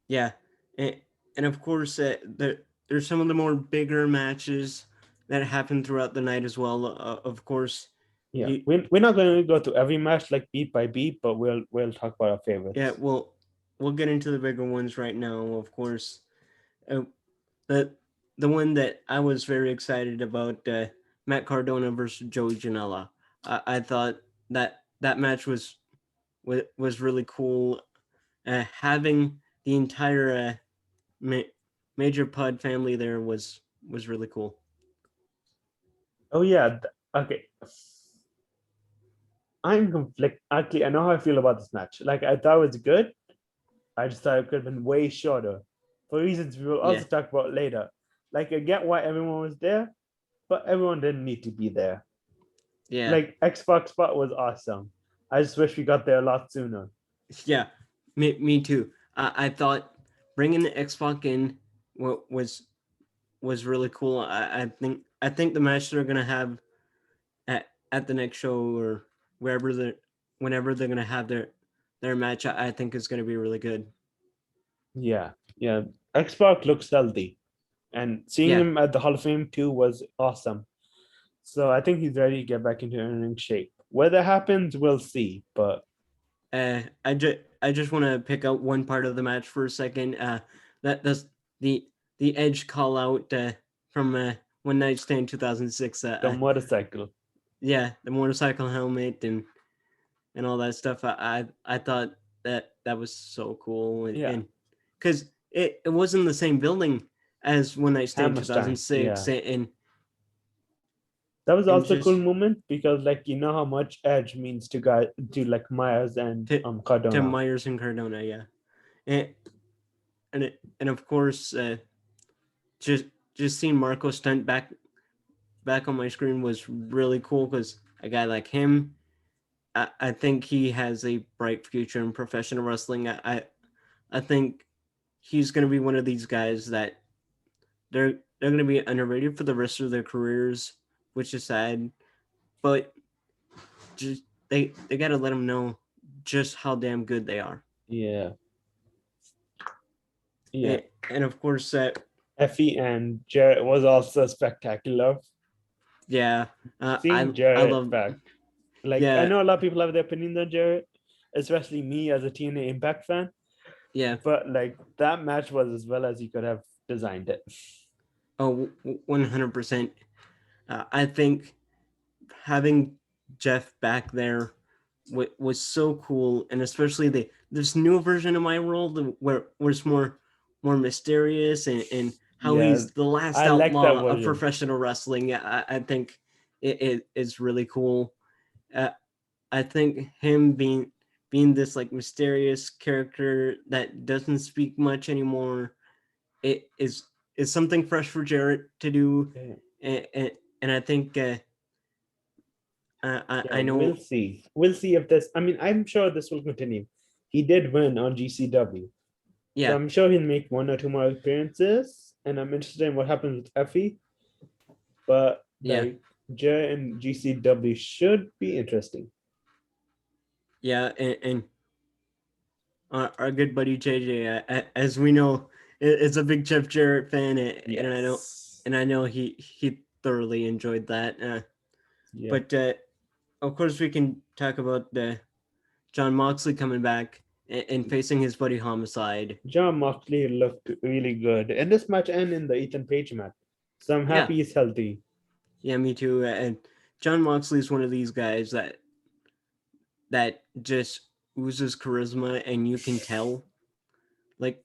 Yeah, and, and of course there's some of the more bigger matches that happened throughout the night as well. Of course, yeah, you we're not going to go through every match like beat by beat, but we'll talk about our yeah, favorites. we'll get into the bigger ones right now. Of course, uh, the the one that I was very excited about, Matt Cardona versus Joey Janella. I thought that match was really cool. Having the entire ma- Major Pud family there was really cool. Oh yeah, okay. I'm conflict. Actually, I know how I feel about this match. Like I thought it was good. I just thought it could have been way shorter, for reasons we will Yeah, also talk about later. Like I get why everyone was there, but everyone didn't need to be there. yeah, Like Xbox spot was awesome. I just wish we got there a lot sooner. yeah. Me too. I thought bringing the Xbox in was really cool. I think the match they're gonna have at the next show or wherever they whenever they're gonna have their match, I think is gonna be really good. Yeah, yeah. Xbox looks healthy, and seeing Yeah, him at the Hall of Fame too was awesome. So I think he's ready to get back into earning shape. Whether happens, we'll see. But I just want to pick out one part of the match for a second. That's the the Edge call out from One Night Stand 2006. the motorcycle, Yeah, the motorcycle helmet and all that stuff. I thought that was so cool, yeah, and because it was in the same building as One Night Stand Hammerstein, 2006, yeah. That was and also a cool just moment because, like, you know how much Edge means to guys to like Myers and to Cardona. Myers and Cardona, yeah, and and of course just just seeing Marco stunt back on my screen was really cool because a guy like him, I think he has a bright future in professional wrestling. I think he's going to be one of these guys that they're going to be underrated for the rest of their careers, which is sad. But just they got to let them know just how damn good they are. Yeah, yeah. And of course, Effie and Jarrett was also spectacular. yeah, Seeing I Jarrett love back, like I yeah know a lot of people have their opinions on Jarrett, especially me as a TNA Impact fan. yeah But like that match was as well as he could have designed it. Oh, 100%. I think having Jeff back there was so cool, and especially this new version of my world where it's more mysterious, and how Yeah, he's the last I like that outlaw of version. professional wrestling. I think it is really cool. Uh, I think him being this like mysterious character that doesn't speak much anymore, it is something fresh for Jarrett to do, Yeah, and I think yeah, I we'll know. see. We'll see if this. I mean, I'm sure this will continue. He did win on GCW, so Yeah, I'm sure he'll make one or two more appearances. And I'm interested in what happens with Effie. But yeah, like J and GCW should be interesting. yeah, and our good buddy JJ, as we know, is a big Jeff Jarrett fan, Yes. and I know he thoroughly enjoyed that. Yeah. But of course, we can talk about John Moxley coming back and facing his buddy Homicide. John Moxley looked really good in this match and in the Ethan Page match. So I'm Yeah, happy he's healthy. yeah, me too. And John Moxley is one of these guys that just oozes charisma, and you can tell, like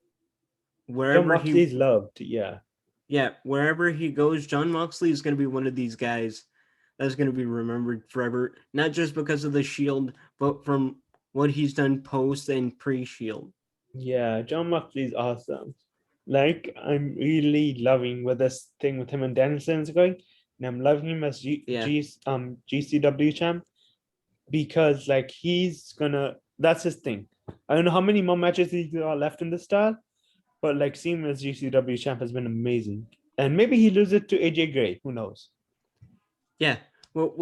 John wherever he Moxley's loved. Yeah. yeah, wherever he goes, John Moxley is going to be one of these guys that's going to be remembered forever, not just because of the Shield, but from what he's done post and pre-Shield. Yeah. John Moxley's awesome. Like, I'm really loving where this thing with him and Danielson is going. And I'm loving him as Yeah, GCW champ because like he's gonna that's his thing. I don't know how many more matches he's got left in the style, but like seeing him as GCW champ has been amazing. And maybe he loses it to AJ Gray. Who knows? yeah. Well,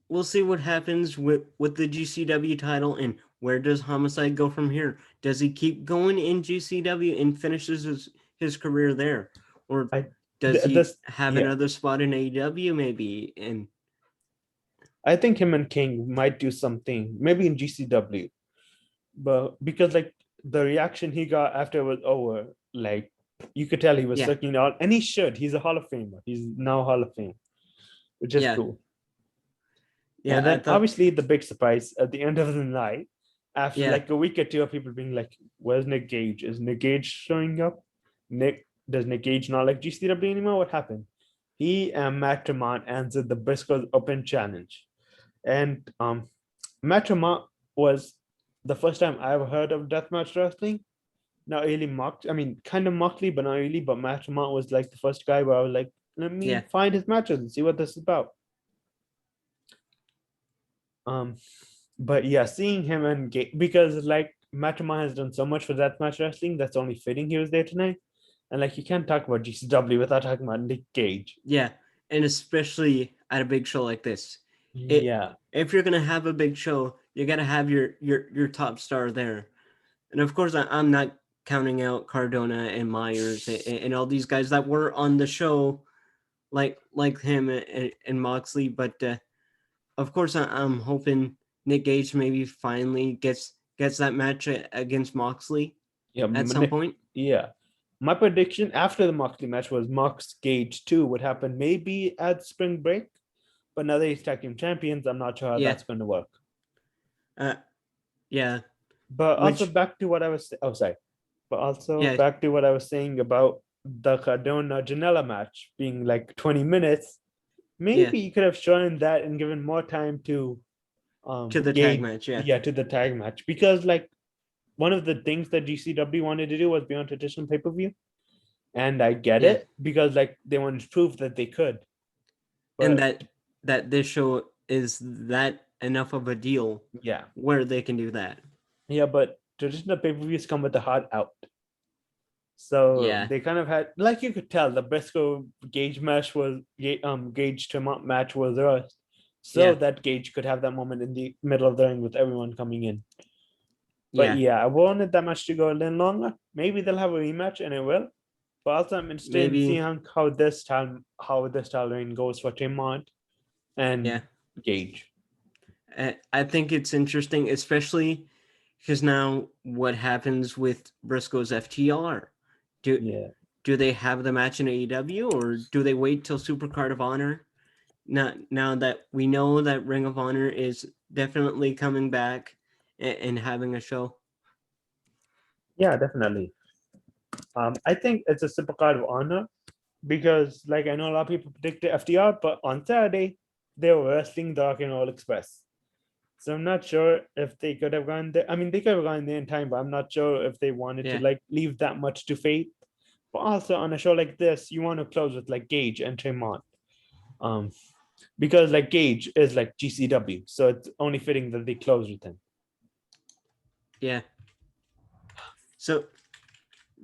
we'll see what happens with the GCW title, and where does Homicide go from here? Does he keep going in GCW and finishes his career there, or I does he this have yeah. another spot in AEW maybe? And I think him and King might do something, maybe in GCW, but because like the reaction he got after it was over, like you could tell he was yeah, looking out, and he should. He's a Hall of Famer. He's now Hall of Fame, which is yeah, cool. yeah. And I then thought obviously the big surprise at the end of the night, after yeah, like a week or two of people being like, "Where's Nick Gage? Is Nick Gage showing up? Nick does Nick Gage not like GCW anymore? What happened?" He and Matt Tremont answered the Briscoes Open Challenge, and Matt Tremont was the first time I ever heard of deathmatch wrestling. Not really mocked. I mean, kind of Moxley, but not really. But Matt Tremont was like the first guy where I was like, let yeah, me find his matches and see what this is about. Um, but yeah, seeing him and because like Matama has done so much for that match wrestling, that's only fitting he was there tonight. And like you can't talk about GCW without talking about Nick Gage. yeah. And especially at a big show like this, it Yeah, if you're gonna have a big show, you gotta have your top star there. And of course, I'm not counting out Cardona and Myers and all these guys that were on the show, like him and Moxley. But of course, I'm hoping Nick Gage maybe finally gets that match against Moxley yeah, at some point. yeah. My prediction after the Moxley match was Mox Gage 2 would happen maybe at spring break, but now that he's tag team champions, I'm not sure how Yeah, that's going to work. uh, yeah. But also Which back to what I was oh sorry, but also yeah, back to what I was saying about the Cardona Janella match being like 20 minutes. yeah. Maybe you could have shown that and given more time to To the tag Gage, match. Yeah, yeah, to the tag match. Because like one of the things that GCW wanted to do was be on traditional pay-per-view. And I get yeah. it because like they wanted to prove that they could. And But that this show is that enough of a deal yeah. where they can do that. Yeah, but traditional pay-per-views come with the heart out. So Yeah, they kind of had, like you could tell, the Briscoe Gage match was Gage Tremont match was rushed, so yeah, that Gage could have that moment in the middle of the ring with everyone coming in. But yeah. yeah, I wanted that match to go a little longer. Maybe they'll have a rematch, and it will. But also, I'm interested in Maybe seeing how this style reign goes for Tremont yeah. and Gage. I think it's interesting, especially because now what happens with Briscoe's FTR? Do Yeah, do they have the match in AEW, or do they wait till Supercard of Honor? Now that we know that Ring of Honor is definitely coming back and having a show. Yeah, definitely. I think it's a Supercard of Honor because, like, I know a lot of people predicted FTR, but on Saturday they were wrestling the Rock and Roll Express. So I'm not sure if they could have gone there. I mean, they could have gone there in time, but I'm not sure if they wanted to like leave that much to fate. But also on a show like this, you want to close with like Gage and Tremont. Because like Gage is like GCW, so it's only fitting that they close with him. Yeah. So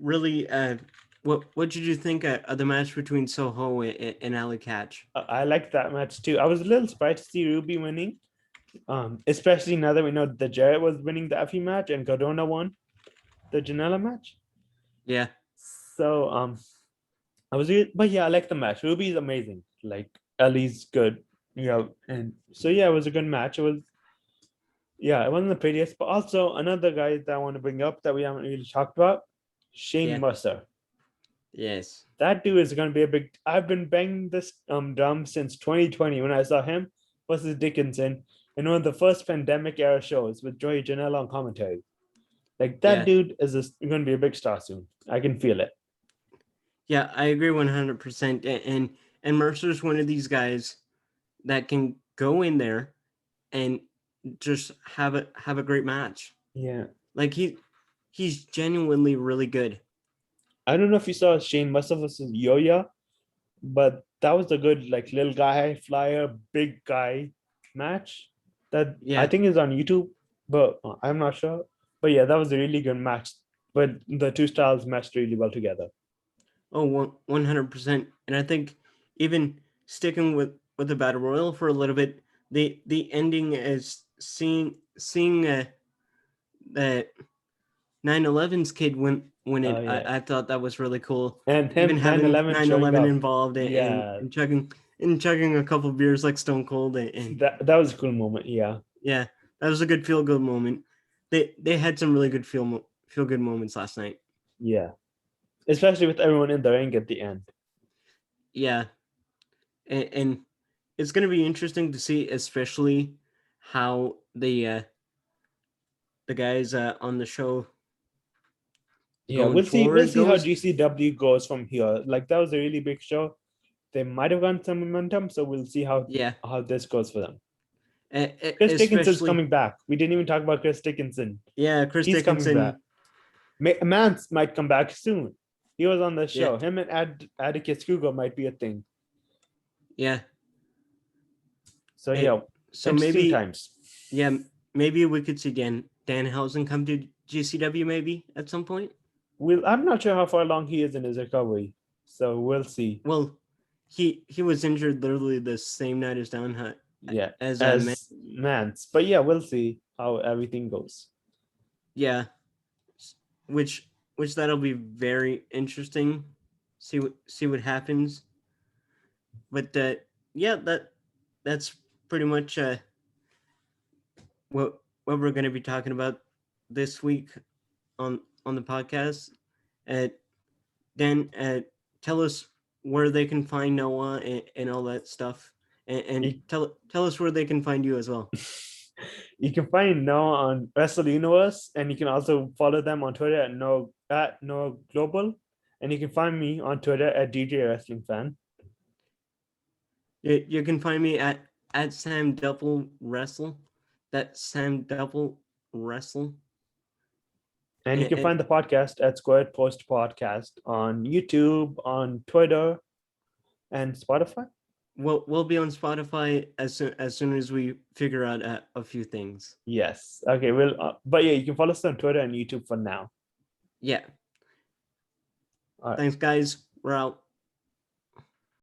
really, what did you think of the match between Soho and Ali Catch? I like that match too. I was a little surprised to see Ruby winning, especially now that we know that Jarrett was winning the FE match and Cardona won the Janella match. Yeah. So but yeah, I like the match. Ruby's amazing. Like Ellie's good, and so yeah, it was a good match. It wasn't the prettiest, but also another guy that I want to bring up that we haven't really talked about, Shane Mercer. Yes. That dude is going to be a big. I've been banging this drum since 2020 when I saw him versus Dickinson in one of the first pandemic era shows with Joey Janella on commentary. Like that dude is going to be a big star soon. I can feel it. Yeah, I agree 100%. And Mercer's one of these guys that can go in there and just have a great match. Yeah. Like he's genuinely really good. I don't know if you saw Shane Mercer versus Yoya, but that was a good like little guy flyer, big guy match that I think is on YouTube, but I'm not sure. But yeah, that was a really good match. But the two styles matched really well together. Oh, 100%. And I think even sticking with the Battle Royal for a little bit, the ending is seeing that 9/11's kid win it. I thought that was really cool. And him even having 9/11 involved and chugging a couple beers like Stone Cold and that was a cool moment. Yeah, that was a good feel good moment. They had some really good feel good moments last night. Yeah, especially with everyone in the ring at the end. Yeah, and it's going to be interesting to see, especially how the guys on the show. Yeah, we'll see how GCW goes from here. Like that was a really big show. They might have gotten some momentum, so we'll see how this goes for them. Chris Dickinson's coming back. We didn't even talk about Chris Dickinson. Yeah, Chris Dickinson. Coming back. Mance might come back soon. He was on the show. Him and Atticus Cougar might be a thing. Yeah. So yeah, so maybe times. Yeah, maybe we could see Danhausen come to GCW maybe at some point. I'm not sure how far along he is in his recovery, so we'll see. Well, he was injured literally the same night as Downhut. Yeah, as Mance. But yeah, we'll see how everything goes. Yeah, which that'll be very interesting. See what happens. But yeah, that's pretty much what we're going to be talking about this week on the podcast. Dan, tell us where they can find Noah and all that stuff, and tell us where they can find you as well. You can find Noah on Wrestle Universe, and you can also follow them on Twitter at Noah Global, and you can find me on Twitter at DJ Wrestling Fan. You can find me at Sam Double Wrestle. That's Sam Double Wrestle. And you can find the podcast at Squared Post Podcast on YouTube, on Twitter, and Spotify. We'll be on Spotify as soon as we figure out a few things. Yes. Okay. But yeah, you can follow us on Twitter and YouTube for now. Yeah. All right. Thanks, guys. We're out.